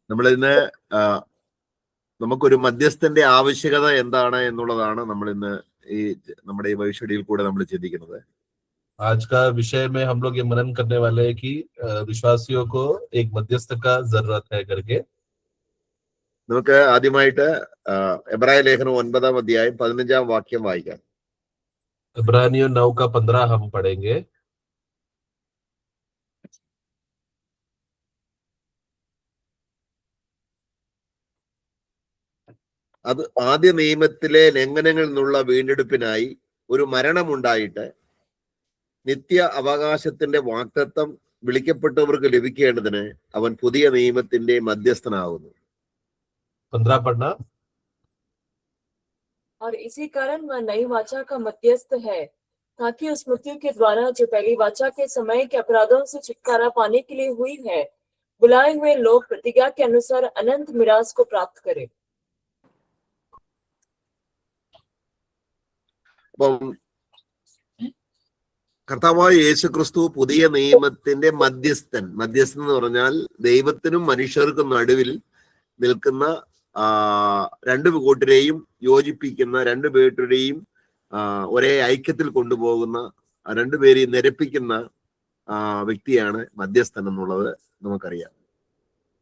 നമ്മൾ ഇന്ന് നമുക്കൊരു മധ്യസ്ഥന്റെ ആവശ്യകത എന്താണ് എന്നുള്ളതാണ് നമ്മൾ ഇന്ന് ഈ നമ്മുടെ ഈ വൈഷടിയിൽ കൂടെ നമ്മൾ ചിന്തിക്കുന്നത്. आज का विषय में हम लोग ये मनन करने वाले हैं कि विश्वासियों को एक मध्यस्थ का जरूरत है करके. നമുക്ക് ആദ്യമായിട്ട് എബ്രായ ലേഖനം 9-ാം അധ്യായം 15-ാം വാക്യം വായിക്കാം. इब्रानियों 9 का 15 हम पढ़ेंगे. അത് ആദ്യ നിയമത്തിലെ ലംഘനങ്ങളിൽ നിന്നുള്ള വീണ്ടെടുപ്പിനായി ഒരു മരണമുണ്ടായിട്ട് നിത്യ അവകാശത്തിന്റെ വാഗ്ദത്തം വിളിക്കപ്പെട്ടവർക്ക് ലഭിക്കേണ്ടതിന് അവൻ പുതിയ നിയമത്തിന്റെ മധ്യസ്ഥനാകുന്നു. 15 पढ़ना. और इसी कारण वह नई वाचा का मध्यस्थ है, ताकि उस मृत्यु के द्वारा जो पहली वाचा के समय के अपराधों से छुटकारा पाने के लिए हुई है, बुलाए हुए लोग प्रतिज्ञा के अनुसार अनंत मिरास को प्राप्त करें. കർത്താവായ യേശുക്രിസ്തു പുതിയ നിയമത്തിന്റെ മധ്യസ്ഥൻ എന്ന് പറഞ്ഞാൽ ദൈവത്തിനും മനുഷ്യർക്കും നടുവിൽ നിൽക്കുന്ന രണ്ടു കൂട്ടരെയും യോജിപ്പിക്കുന്ന, രണ്ടുപേരുടെയും ഒരേ ഐക്യത്തിൽ കൊണ്ടുപോകുന്ന, രണ്ടുപേരെയും നിരപ്പിക്കുന്ന വ്യക്തിയാണ് മധ്യസ്ഥൻ എന്നുള്ളത് നമുക്കറിയാം.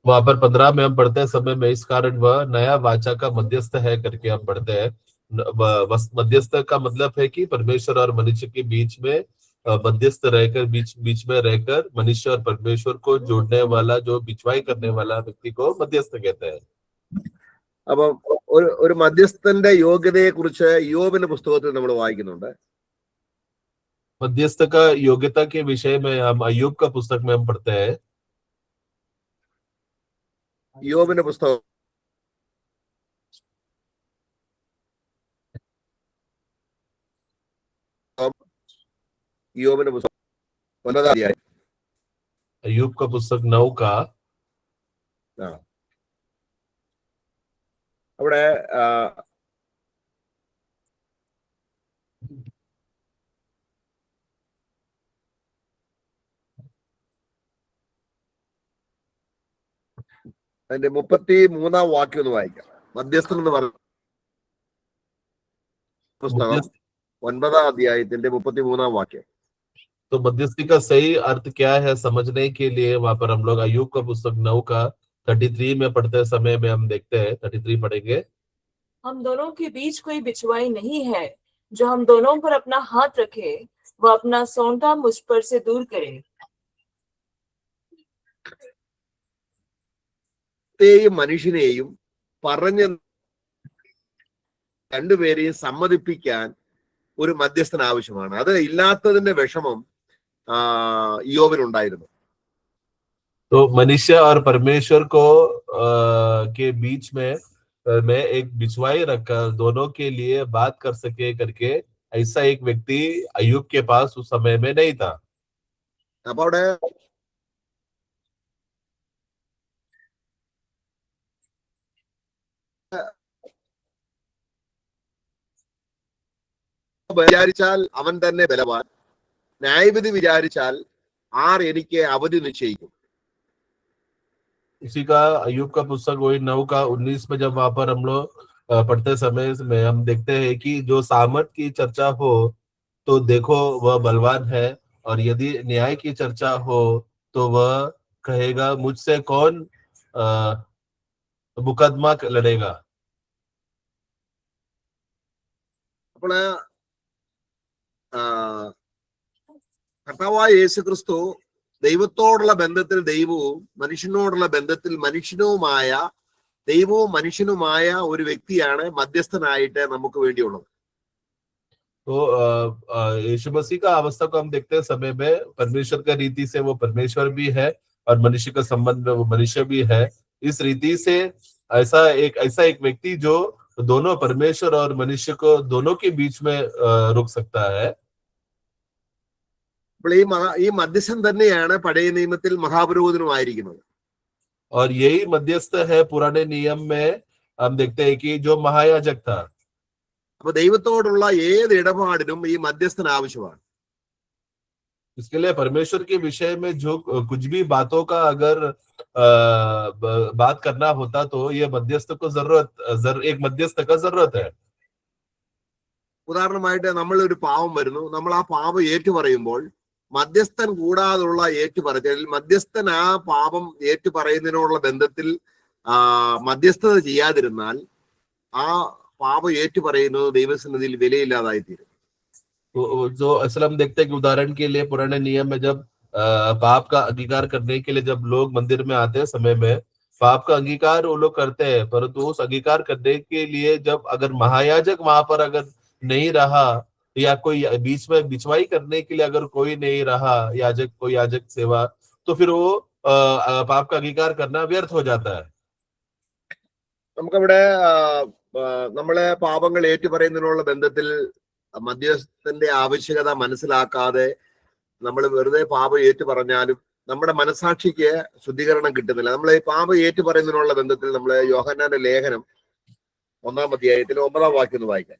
वहां पर 15 में हम पढ़ते समय में इस कारण वह नया वाचा का मध्यस्थ है करके हम पढ़ते हैं. मध्यस्थ का मतलब है कि परमेश्वर और मनुष्य के बीच में मध्यस्थ रहकर बीच में रहकर मनुष्य और परमेश्वर को जोड़ने वाला, जो बिचवाई करने वाला व्यक्ति को मध्यस्थ कहते हैं. അപ്പൊ ഒരു മധ്യസ്ഥന്റെ യോഗ്യതയെ കുറിച്ച് യോബിന്റെ പുസ്തകത്തിൽ നമ്മൾ വായിക്കുന്നുണ്ട്. मध्यस्थ का योग्यता के विषय में हम अय्यूब का पुस्तक में हम पढ़ते हैं. യോബിന്റെ പുസ്തകം യോബിന്റെ പുസ്തകം 9-ാം അധ്യായം. अय्यूब का पुस्तक 9 का. അവിടെ അതിന്റെ 33-ാം വാക്യം ഒന്ന് വായിക്കാം. മധ്യസ്ഥൻ എന്ന് പറഞ്ഞ പുസ്തകം 9-ാം അധ്യായത്തിന്റെ 33-ാം വാക്യം. तो मध्यस्थी का सही अर्थ क्या है समझने के लिए वहां पर हम लोग अय्यूब का पुस्तक 9 का 33 में पढ़ते समय में हम देखते हैं. 33 पढ़ेंगे. हम दोनों के बीच कोई बिछवाई नहीं है, जो हम दोनों पर अपना हाथ रखे वह अपना सौंधा मुझ पर से दूर करे. മനുഷ്യനെയും പറഞ്ഞ രണ്ടുപേരെയും സമ്മതിപ്പിക്കാൻ ഒരു മധ്യസ്ഥൻ ആവശ്യമാണ്. അത് ഇല്ലാത്തതിന്റെ വിഷമം യോബിനുണ്ടായിരുന്നു. तो मनुष्य और परमेश्वर को के बीच में एक बिछवाई रखकर दोनों के लिए बात कर सके करके ऐसा एक व्यक्ति अय्यूब के पास उस समय में नहीं था. അപ്പൊ അവിടെ വിചാരിച്ചാൽ അവൻ തന്നെ ബലവാൻ, ന്യായവിധി വിചാരിച്ചാൽ ആർ എനിക്ക് അവധി നിശ്ചയിക്കും. इसी का अय्यूब का पुस्तक वही 9 का 19 में जब वहां पर हम लोग पढ़ते समय में हम देखते हैं कि जो सामर्थ की चर्चा हो तो देखो वह बलवान है, और यदि न्याय की चर्चा हो तो वह कहेगा मुझसे कौन मुकदमा लड़ेगा. അപ്പോൾ കർത്താവായ യേശുക്രിസ്തു ദൈവത്തോടുള്ള ബന്ധത്തിൽ ദൈവവും മനുഷ്യനോടുള്ള ബന്ധത്തിൽ മനുഷ്യനുമായ ദൈവവും മനുഷ്യനുമായ ഒരു വ്യക്തിയാണ് മധ്യസ്ഥനായിട്ട് നമുക്ക് വേണ്ടിയുള്ളത്. तो यीशु मसीह का अवस्था को हम देखते हैं समय में परमेश्वर का रीति से वो परमेश्वर भी है और मनुष्य का संबंध में वो मनुष्य भी है. इस रीति से ऐसा एक व्यक्ति जो दोनों परमेश्वर और मनुष्य को दोनों के बीच में रुक सकता है. ഈ മധ്യസ്ഥൻ തന്നെയാണ് പഴയ നിയമത്തിൽ മഹാപുരോഹിതനുമായിരിക്കുന്നത്. और यही मध्यस्थ है पुराने नियम में हम देखते हैं कि जो महायाजक था. അപ്പൊ ദൈവത്തോടുള്ള ഏത് ഇടപാടിനും ഈ മധ്യസ്ഥൻ ആവശ്യമാണ്. इसके लिए परमेश्वर के विषय में जो कुछ भी बातों का अगर बात करना होता तो ये मध्यस्थ को एक मध्यस्थ का जरूरत है. ഉദാഹരണമായിട്ട് നമ്മൾ ഒരു പാവം വരുന്നു, നമ്മൾ ആ പാപം ഏറ്റുപറയുമ്പോൾ മധ്യസ്ഥൻ കൂടാതുള്ള ഏറ്റുപറച്ചിൽ, മധ്യസ്ഥൻ ആ പാപം ഏറ്റുപറയുന്നതിനുള്ള ബന്ധത്തിൽ മധ്യസ്ഥത ചെയ്യാതിരുന്നാൽ ആ പാപം ഏറ്റുപറയുന്നത് ദൈവസന്നിധിയിൽ വിലയില്ലാതായി തീരും. जो असल हम देखते हैं कि उदाहरण के लिए पुराने नियम में जब पाप का अंगीकार करने के लिए जब लोग मंदिर में आते हैं समय में पाप का अंगीकार वो लोग करते हैं, परंतु उस अंगीकार करने के लिए जब अगर महायाजक वहां पर अगर नहीं रहा या कोई बीच में बिछवाई करने के लिए अगर कोई नहीं रहा कोई याजक सेवा, तो फिर वो पाप का अंगीकार करना व्यर्थ हो जाता है. നമുക്കവിടെ നമ്മളെ പാപങ്ങൾ ഏറ്റുപറയുന്നതിനുള്ള ബന്ധത്തിൽ മധ്യസ്ഥന്റെ ആവശ്യകത മനസ്സിലാക്കാതെ നമ്മൾ വെറുതെ പാപം ഏറ്റുപറഞ്ഞാലും നമ്മുടെ മനസാക്ഷിക്ക് ശുദ്ധീകരണം കിട്ടുന്നില്ല. നമ്മൾ ഈ പാപം ഏറ്റുപറയുന്നതിനുള്ള ബന്ധത്തിൽ നമ്മൾ യോഹന്നാന്റെ ലേഖനം 1-ാം അധ്യായത്തിൽ 9-ാം വാക്യം ഒന്ന് വായിക്കാം.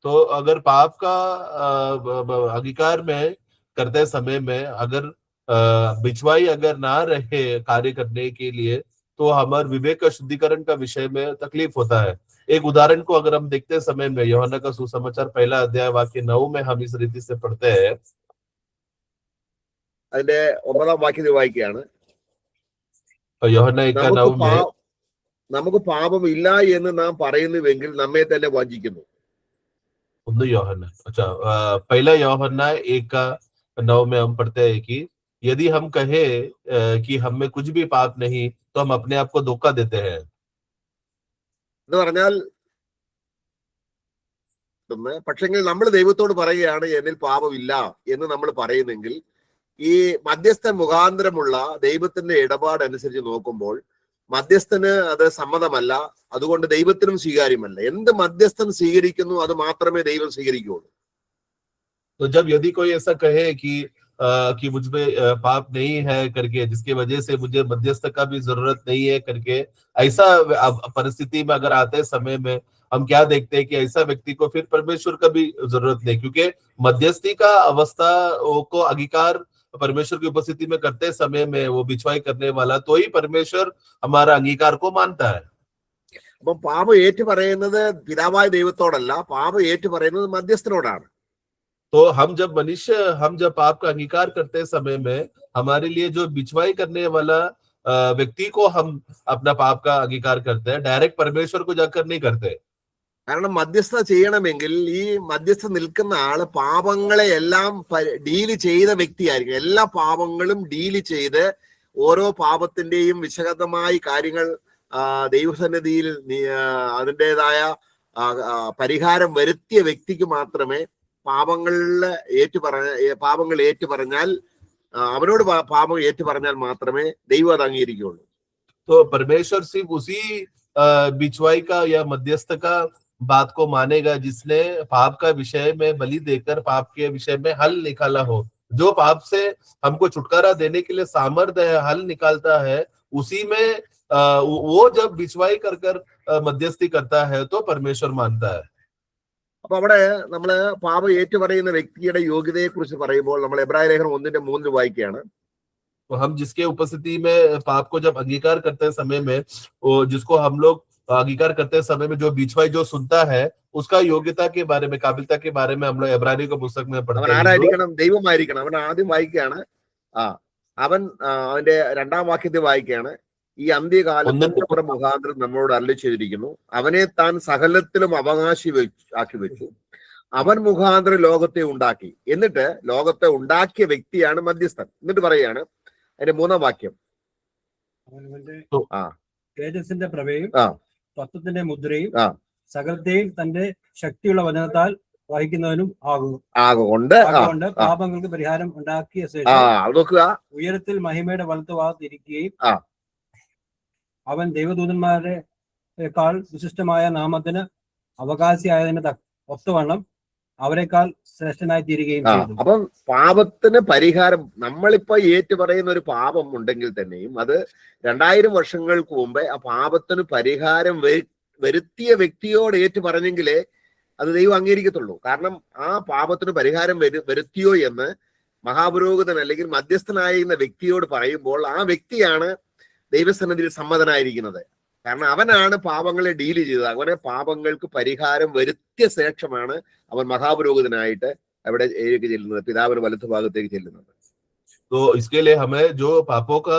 तो अगर पाप का अंगीकार में करते समय में अगर बिछवाई अगर ना रहे कार्य करने के लिए तो हमारे विवेक का शुद्धिकरण का विषय में तकलीफ होता है. एक उदाहरण को अगर हम देखते समय में यूहन्ना का सुसमाचार 1 अध्याय वाक्य 9 में हम इस रीति से पढ़ते हैं. അതിന്റെ 9-ാം വാക്യം വായിക്കുകയാണ്. यूहन्ना 1:9 में നമുക്ക് പാപം ഇല്ല എന്ന് നാം പറയുന്നുവെങ്കിൽ നമ്മെ തന്നെ വഞ്ചിക്കുന്നു. यूहन्ना अच्छा 1 यूहन्ना 1:9 में हम पढ़ते हैं कि यदि हम कहे कि हम में कुछ भी पाप नहीं तो हम अपने आप को धोखा देते हैं. എന്ന് പറഞ്ഞാൽ പക്ഷെങ്കിൽ നമ്മൾ ദൈവത്തോട് പറയുകയാണ് എന്നിൽ പാപമില്ല എന്ന് നമ്മൾ പറയുന്നെങ്കിൽ ഈ മധ്യസ്ഥൻ മുഖാന്തരമുള്ള ദൈവത്തിന്റെ ഇടപാട് അനുസരിച്ച് നോക്കുമ്പോൾ മധ്യസ്ഥന് അത് സമ്മതമല്ല, അതുകൊണ്ട് ദൈവത്തിനും സ്വീകാര്യമല്ല. എന്ത് മധ്യസ്ഥൻ സ്വീകരിക്കുന്നു അത് മാത്രമേ ദൈവം സ്വീകരിക്കുകയുള്ളൂ. तो जब यदि कोई ऐसा कहे कि मुझ में पाप नहीं है करके, जिसकी वजह से मुझे मध्यस्थ का भी जरूरत नहीं है करके, ऐसा परिस्थिति में अगर आते समय में हम क्या देखते हैं कि ऐसा व्यक्ति को फिर परमेश्वर का भी जरूरत नहीं, क्योंकि मध्यस्थी का अवस्था को अंगीकार परमेश्वर की उपस्थिति में करते समय में वो बिछवाई करने वाला तो ही परमेश्वर हमारा अंगीकार को मानता है. അപ്പം പാപം ഏറ്റു പറയുന്നത് പിതാവായ ദൈവത്തോടല്ല, പാപം ഏറ്റു പറയുന്നത് മധ്യസ്ഥനോടാണ്. तो हम जब पाप का अंगीकार करते समय में हमारे लिए जो बिछवाई करने वाला व्यक्ति को हम अपना पाप का अंगीकार करते हैं, डायरेक्ट परमेश्वर को जाकर नहीं करते. കാരണം മധ്യസ്ഥ ചെയ്യണമെങ്കിൽ ഈ മധ്യസ്ഥ നിൽക്കുന്ന ആള് പാപങ്ങളെ എല്ലാം ഡീല് ചെയ്ത വ്യക്തിയായിരിക്കും. എല്ലാ പാപങ്ങളും ഡീല് ചെയ്ത് ഓരോ പാപത്തിന്റെയും വിശദമായി കാര്യങ്ങൾ ദൈവസന്നിധിയിൽ അതിൻ്റെതായ പരിഹാരം വരുത്തിയ വ്യക്തിക്ക് മാത്രമേ പാപങ്ങൾ ഏറ്റുപറഞ്ഞാൽ അവനോട് പാപം ഏറ്റുപറഞ്ഞാൽ മാത്രമേ ദൈവം അത് അംഗീകരിക്കുകയുള്ളൂ. तो परमेश्वर सिर्फ उसी बिछवाई का या मध्यस्थ का बात को मानेगा जिसने पाप का विषय में बलि देकर पाप के विषय में हल निकाला हो. जो पाप से हमको छुटकारा देने के लिए सामर्थ्य है, हल निकालता है, उसी में वो जब बिछवाई कर मध्यस्थी करता है तो परमेश्वर मानता है. അപ്പൊ അവിടെ നമ്മള് പാപം ഏറ്റുപറയുന്ന വ്യക്തിയുടെ യോഗ്യതയെ കുറിച്ച് പറയുമ്പോൾ നമ്മൾ എബ്രായ ലേഖനം 1:3 വായിക്കുകയാണ്. तो हम जिसके उपस्थिति में पाप को जब अंगीकार करते समय में जिसको हम लोग अंगीकार करते समय में जो बिछवाई जो सुनता है उसका योग्यता के बारे में, काबिलता के बारे में हम लोग इब्रानी का पुस्तक में पढ़ते അവൻ ആരായിരിക്കണം? ദൈവമായിരിക്കണം. അവൻ ആദ്യം വായിക്കുകയാണ്, അവൻ അവന്റെ 2-ാം വാക്യത്തിൽ വായിക്കുകയാണ്, ഈ അന്ത്യകാലം മുഖാന്തരം നമ്മളോട് അരുളി ചെയ്തിരിക്കുന്നു, അവനെ താൻ സകലത്തിലും അവകാശി ആക്കി വെച്ചു, അവൻ മുഖാന്തരം ലോകത്തെ ഉണ്ടാക്കി. എന്നിട്ട് ലോകത്തെ ഉണ്ടാക്കിയ വ്യക്തിയാണ് മധ്യസ്ഥൻ. എന്നിട്ട് പറയാണ് അതിന്റെ 3-ാം വാക്യം, തേജസ്സിന്റെ പ്രഭയും തത്വത്തിന്റെ മുദ്രയും സകലത്തെയും തന്റെ ശക്തിയുള്ള വചനത്താൽ വഹിക്കുന്നവനും ആകൊണ്ട് പാപങ്ങൾക്ക് പരിഹാരം ഉണ്ടാക്കിയ ശേഷം നോക്കുക, ഉയരത്തിൽ മഹിമയുടെ വലത്തുഭാഗത്തിരിക്കുകയും അവൻ ദൈവദൂതന്മാരെക്കാൾ വിശിഷ്ടമായ നാമത്തിന് അവകാശിയായതിന് ഒത്തവണ്ണം അവരെക്കാൾ ശ്രേഷ്ഠനായി തീരുകയും ചെയ്തു. അപ്പം പാപത്തിന് പരിഹാരം, നമ്മളിപ്പോ ഏറ്റുപറയുന്ന ഒരു പാപം ഉണ്ടെങ്കിൽ തന്നെയും അത് 2000 വർഷങ്ങൾക്ക് മുമ്പേ ആ പാപത്തിന് പരിഹാരം വരുത്തിയ വ്യക്തിയോട് ഏറ്റുപറഞ്ഞെങ്കിലേ അത് ദൈവം അംഗീകരിക്കത്തുള്ളൂ. കാരണം ആ പാപത്തിന് പരിഹാരം വരുത്തിയോ എന്ന് മഹാപുരോഹിതൻ അല്ലെങ്കിൽ മധ്യസ്ഥനായിരുന്ന വ്യക്തിയോട് പറയുമ്പോൾ ആ വ്യക്തിയാണ് ദൈവസന്നിധിയിൽ സമ്മതനായിരിക്കുന്നത്. കാരണം അവനാണ് പാപങ്ങളെ ഡീൽ ചെയ്തത്. അവനെ പാപങ്ങൾക്ക് പരിഹാരം വരുത്തിയ ശേഷമാണ് അവൻ മഹാപുരോഹിതനായിട്ട് അവിടെ ചെല്ലുന്നത്, പിതാവിന്റെ വലത്തുഭാഗത്തേക്ക് ചെല്ലുന്നത്. तो इसके लिए हमें जो पापों का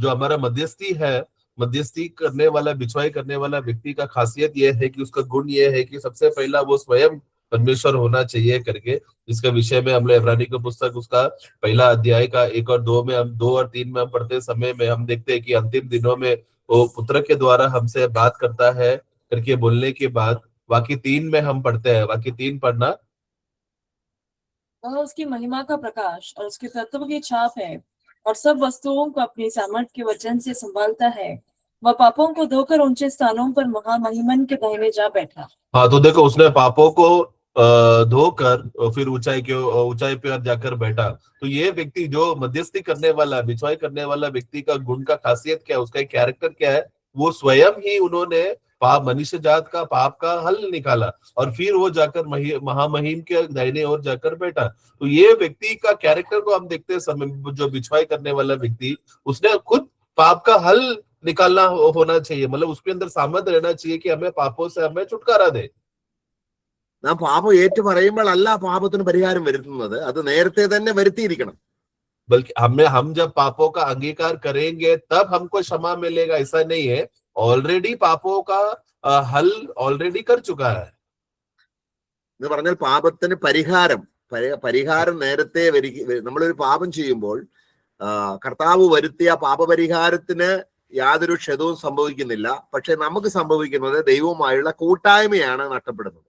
जो हमारा मध्यस्थी है, मध्यस्थी करने वाला, बिछवाई करने वाला व्यक्ति का खासियत यह है कि उसका गुण यह है कि सबसे पहला वो स्वयं परमेश्वर होना चाहिए करके, इसके विषय में हमने इब्रानी की पुस्तक उसका पहला अध्याय का 1 और 2 में, हम 2 और 3 में हम पढ़ते समय में हम देखते हैं कि अंतिम दिनों में वो पुत्र के द्वारा हमसे बात करता है करके बोलने के बाद बाकी 3 में हम पढ़ते हैं, बाकी 3 पढ़ना, वह उसकी महिमा का प्रकाश और उसके तत्व की छाप है और सब वस्तुओं को अपनी सामर्थ के वचन से संभालता है। वह पापों को धोकर ऊंचे स्थानों पर महामहिमन के दाहिने जा बैठा। हाँ, तो देखो उसने पापों को धोकर फिर ऊंचाई पर जाकर बैठा। तो ये व्यक्ति जो मध्यस्थी करने वाला, बिछवाई करने वाला व्यक्ति का गुण का खासियत क्या है, उसका कैरेक्टर क्या है, वो स्वयं ही उन्होंने पाप, मनुष्य जात का पाप का हल निकाला और फिर वो जाकर महामहिम के दाहिने ओर जाकर बैठा। तो ये व्यक्ति का कैरेक्टर को हम देखते समय, जो बिछवाई करने वाला व्यक्ति, उसने खुद पाप का हल निकालना होना चाहिए, मतलब उसके अंदर सामर्थ्य रहना चाहिए कि हमें पापों से हमें छुटकारा दे। നാം പാപം ഏറ്റു പറയുമ്പോഴല്ല പാപത്തിന് പരിഹാരം വരുത്തുന്നത്, അത് നേരത്തെ തന്നെ വരുത്തിയിരിക്കണം. बल्कि हम जब पापों का अंगीकार करेंगे तब हमको क्षमा मिलेगा, ऐसा नहीं है। ऑलरेडी पापों का हल ऑलरेडी कर चुका है। എന്ന് പറഞ്ഞാൽ പാപത്തിന് പരിഹാരം നേരത്തെ നമ്മളൊരു പാപം ചെയ്യുമ്പോൾ കർത്താവ് വരുത്തിയ പാപപരിഹാരത്തിന് യാതൊരു ക്ഷതവും സംഭവിക്കുന്നില്ല. പക്ഷെ നമുക്ക് സംഭവിക്കുന്നത് ദൈവവുമായുള്ള കൂട്ടായ്മയാണ് നഷ്ടപ്പെടുന്നത്.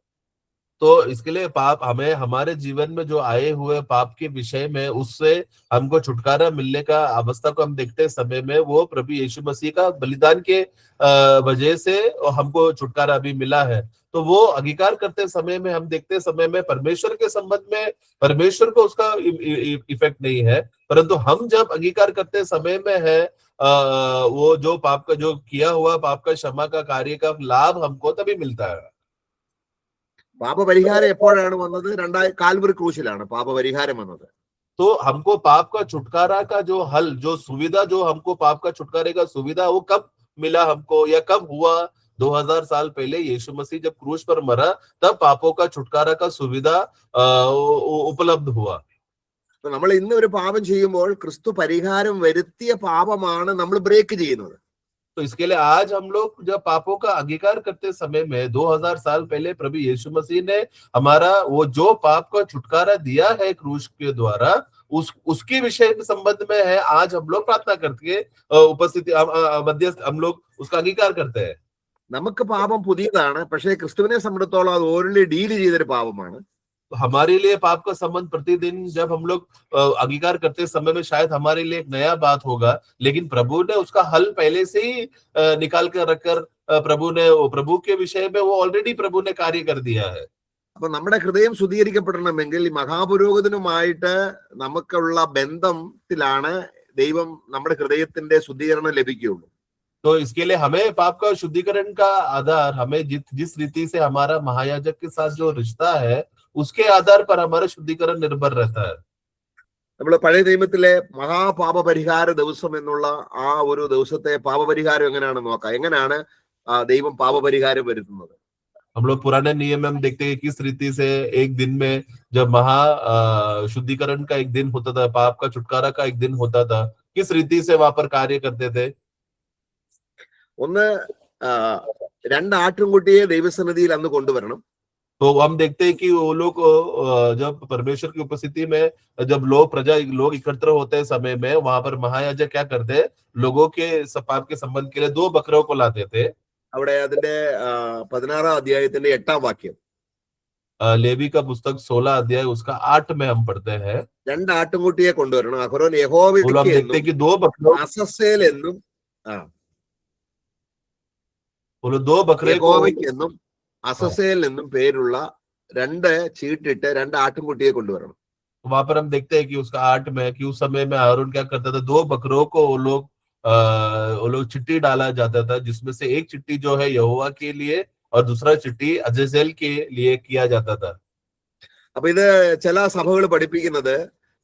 तो इसके लिए पाप हमें हमारे जीवन में जो आए हुए पाप के विषय में उससे हमको छुटकारा मिलने का अवस्था को हम देखते समय में वो प्रभु यीशु मसीह का बलिदान के वजह से हमको छुटकारा भी मिला है। तो वो अंगीकार करते समय में हम देखते समय में परमेश्वर के संबंध में परमेश्वर को उसका इफेक्ट नहीं है, परंतु हम जब अंगीकार करते समय में है वो जो पाप का, जो किया हुआ पाप का क्षमा का कार्य का लाभ हमको तभी मिलता है। പാപപരിഹാരം എപ്പോഴാണ് വന്നത്? കാൽവറി ക്രൂശിലാണ് പാപപരിഹാരം വന്നത്. तो हमको पाप का छुटकारा का जो हल, जो सुविधा, जो हमको पाप का छुटकारे का सुविधा, वो कब मिला हमको या कब हुआ? 2000 साल पहले यीशु मसीह जब क्रूस पर मरा तब पापों का छुटकारा का सुविधा उपलब्ध हुआ। അപ്പൊ നമ്മൾ ഇന്ന് ഒരു പാപം ചെയ്യുമ്പോൾ ക്രിസ്തു പരിഹാരം വരുത്തിയ പാപമാണ് നമ്മൾ ബ്രേക്ക് ചെയ്യുന്നത്. तो इसके लिए आज हम लोग जब पापों का अंगीकार करते समय में 2000 साल पहले प्रभु यीशु मसीह ने हमारा वो जो पाप का छुटकारा दिया है क्रूस के द्वारा, उसके विषय के संबंध में है आज हम लोग प्रार्थना करके उपस्थिति मध्यस्थ हम लोग उसका अंगीकार करते हैं। നമുക്ക് പാപം പുതിയതാണ്, പക്ഷേ ക്രിസ്തുവിനെ സംബന്ധിച്ചിടത്തോളം അത് ഓൾറെഡി ഡീൽ ചെയ്തൊരു പാപമാണ്. हमारे लिए पाप का संबंध प्रतिदिन जब हम लोग अंगीकार करते समय में शायद हमारे लिए एक नया बात होगा, लेकिन प्रभु ने उसका हल पहले से ही निकाल कर रखकर प्रभु के विषय में वो ऑलरेडी प्रभु ने कार्य कर दिया है। അപ്പൊ നമ്മുടെ ഹൃദയം ശുദ്ധീകരിക്കപ്പെടണമെങ്കിൽ ഈ മഹാപുരോഹിതനുമായിട്ട് നമുക്കുള്ള ബന്ധത്തിലാണ് ദൈവം നമ്മുടെ ഹൃദയത്തിന്റെ ശുദ്ധീകരണം ലഭിക്കുകയുള്ളൂ. तो इसके लिए हमें पाप का शुद्धिकरण का आधार, हमें जिस रीति से हमारा महायाजक के साथ जो रिश्ता है उसके आधार पर हमारा शुद्धिकरण निर्भर रहता है। നമ്മൾ പഴയ നിയമത്തിലെ മഹാപാപപരിഹാര ദിവസം എന്നുള്ള ആ ഒരു ദിവസത്തെ പാപപരിഹാരം എങ്ങനെയാണെന്ന് നോക്കാം. എങ്ങനെയാണ് ദൈവം പാപപരിഹാരം വരുത്തുന്നത്? हम लोग पुराने नियम में हम देखते हैं किस रीति से एक दिन में जब महा शुद्धिकरण का एक दिन होता था, पाप का छुटकारा का एक दिन होता था, किस रीति से वहां पर कार्य करते थे। ഒന്ന് 2 ആട്ടിൻകുട്ടിയെ ദൈവസന്നിധിയിൽ അന്ന് കൊണ്ടുവരണം. तो हम देखते हैं कि वो लोग जब परमेश्वर की उपस्थिति में जब लोग एकत्र होते हैं समय में वहां पर महायाजक क्या करते हैं, लोगों के पाप के संबंध के लिए 2 बकरों को लाते थे। അവിടെ അതിന്റെ 16 अध्यायത്തിന്റെ 8 വാക്യം, लेवी का पुस्तक 16 अध्याय उसका 8 में हम पढ़ते हैं, 2 ആട്ടിൻകുട്ടിയെ കൊണ്ടുവരണം. അഹരോൻ हम देखते हैं कि 2 बकरों അസസ്സേൽ എന്നും दो बकरे को എന്നും അസസ്സേൽ എന്നും പേരുള്ള 2 ചീട്ടിട്ട് 2 ആട്ടിൻകുട്ടിയെ കൊണ്ടുവരണം. वहां पर हम देखते हैं कि उसका 8 में कि उस समय में हारून क्या करता था, 2 बकरों को वो लोग चिट्ठी डाला जाता था, जिसमें से एक चिट्ठी जो है यहोवा के लिए और दूसरा चिट्ठी अज़ाज़ेल के लिए किया जाता था। അപ്പൊ ഇത് ചില സഭകൾ പഠിപ്പിക്കുന്നത്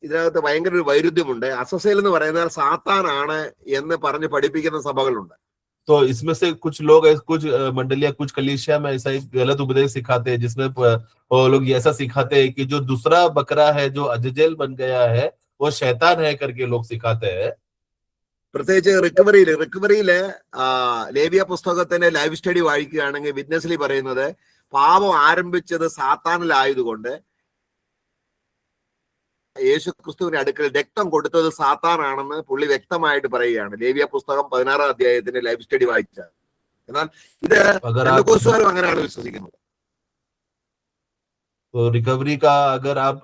ഇതിനകത്ത് ഭയങ്കര ഒരു വൈരുദ്ധ്യമുണ്ട്. അസസേൽ എന്ന് പറയുന്നത് സാത്താനാണ് എന്ന് പറഞ്ഞ് പഠിപ്പിക്കുന്ന സഭകളുണ്ട്. तो इसमें से कुछ लोग कुछ मंडलियां कुछ कलीसिया में ऐसा एक गलत उपदेश सिखाते हैं, जिसमें वो लोग ऐसा सिखाते हैं कि जो दूसरा बकरा है जो अजजेल बन गया है वो शैतान है करके लोग सिखाते हैं. പ്രത്യേകിച്ച് റിക്കവറിയില് ലേവ്യ പുസ്തകത്തിന്റെ ലൈവ് സ്റ്റഡി വായിക്കുകയാണെങ്കിൽ വിറ്റ്നസ്ലി പറയുന്നത് പാപം ആരംഭിച്ചത് സാത്താനിലായതുകൊണ്ട് യേശു ക്രിസ്തുവിന്റെ അടുക്കൽ രക്തം കൊടുത്തത് സാത്താനാണെന്ന് പുള്ളി വ്യക്തമായിട്ട് പറയുകയാണ്. ലേവ്യ പുസ്തകം 16 അധ്യായത്തിന്റെ ലൈവ് സ്റ്റഡി വായിച്ച. എന്നാൽ ഇത് പെന്തക്കോസ്തുകാരും അങ്ങനെയാണ് വിശ്വസിക്കുന്നത്. तो रिकवरी का अगर आप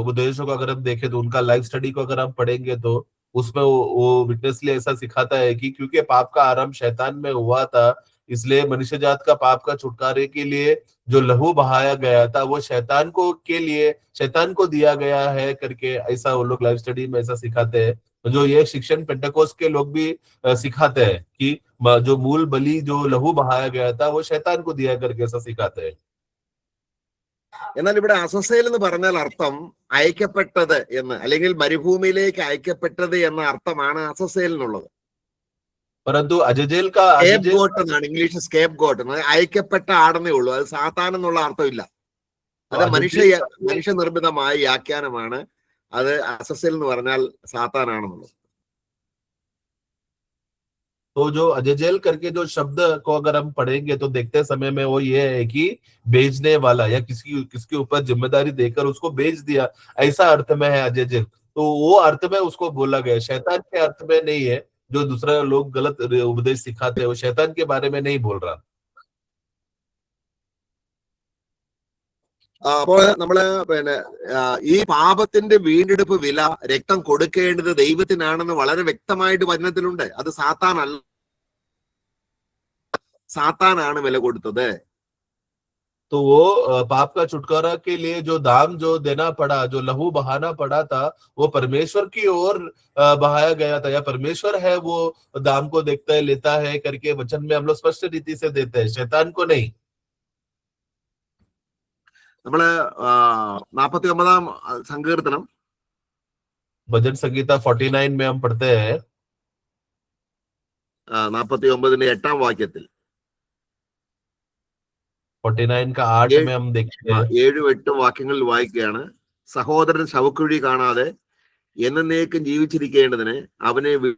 उपदेशों को अगर हम देखें तो उनका लाइव स्टडी को अगर हम पढ़ेंगे तो उसमें वो विटनेसली ऐसा सिखाता है कि क्योंकि पाप का आरंभ शैतान में हुआ था, इसलिए मनुष्य जात का पाप का छुटकारे के लिए जो लहू बहाया गया था वो शैतान को के लिए शैतान को दिया गया है करके ऐसा वो लोग लाइव स्टडी में ऐसा सिखाते हैं. जो ये शिक्षण पेंटेकोस्ट के लोग भी सिखाते हैं कि जो मूल बलि जो लहू बहाया गया था वो शैतान को दिया करके ऐसा सिखाते हैं. എന്നാൽ ഇവിടെ അസസേൽ എന്ന് പറഞ്ഞാൽ അർത്ഥം അയക്കപ്പെട്ടത് എന്ന്, അല്ലെങ്കിൽ മരുഭൂമിയിലേക്ക് അയക്കപ്പെട്ടത് എന്ന അർത്ഥമാണ് അസസേൽ എന്നുള്ളത്. परंतु अजजेल का സ്കേപ്പ് ഗോട്ട് എന്നാണ് ഇംഗ്ലീഷ്. സ്കേപ്പ് ഗോട്ട് അയക്കപ്പെട്ട ആടെന്നേ ഉള്ളൂ. അത് സാത്താൻ എന്നുള്ള അർത്ഥമില്ല. അത് മനുഷ്യ നിർമ്മിതമായ വ്യാഖ്യാനമാണ്. അത് അസസേൽ എന്ന് പറഞ്ഞാൽ സാത്താനാണെന്നുള്ളത്. तो जो अजजेल करके जो शब्द को अगर हम पढ़ेंगे तो देखते समय में वो ये है कि बेचने वाला या किसके ऊपर जिम्मेदारी देकर उसको बेच दिया, ऐसा अर्थ में है अजजेल. तो वो अर्थ में उसको बोला गया, शैतान के अर्थ में नहीं है. जो दूसरा लोग गलत उपदेश सिखाते हैं वो शैतान के बारे में नहीं बोल रहा. അപ്പോൾ നമ്മള് ഈ പാപത്തിന്റെ വീണ്ടെടുപ്പ് വില രക്തം കൊടുക്കേണ്ടത് ദൈവത്തിനാണെന്ന് വളരെ വ്യക്തമായിട്ട് വചനത്തിലുണ്ട്. അത് സാത്താനാണ് വില കൊടുത്തത്. तो वो पाप का छुटकारा के लिए जो दाम जो देना पड़ा, जो लहू बहाना पड़ा था, वो परमेश्वर की ओर बहाया गया था, या परमेश्वर है वो दाम को देखता है लेता है करके वचन में हम लोग स्पष्ट रीति से देते हैं, शैतान को नहीं. നമ്മള് 49 സങ്കീർത്തനം भजन संगीता 49 में हम पढ़ते हैं 49 8 വാക്യത്തിൽ 49 का 8 में हम देखते हैं 7-8 വാക്യങ്ങളിൽ വായിക്കുകയാണ്. സഹോദരൻ ശവക്കുഴി കാണാതെ എന്നേക്കും ജീവിച്ചിരിക്കേണ്ടതിന് അവനെ വില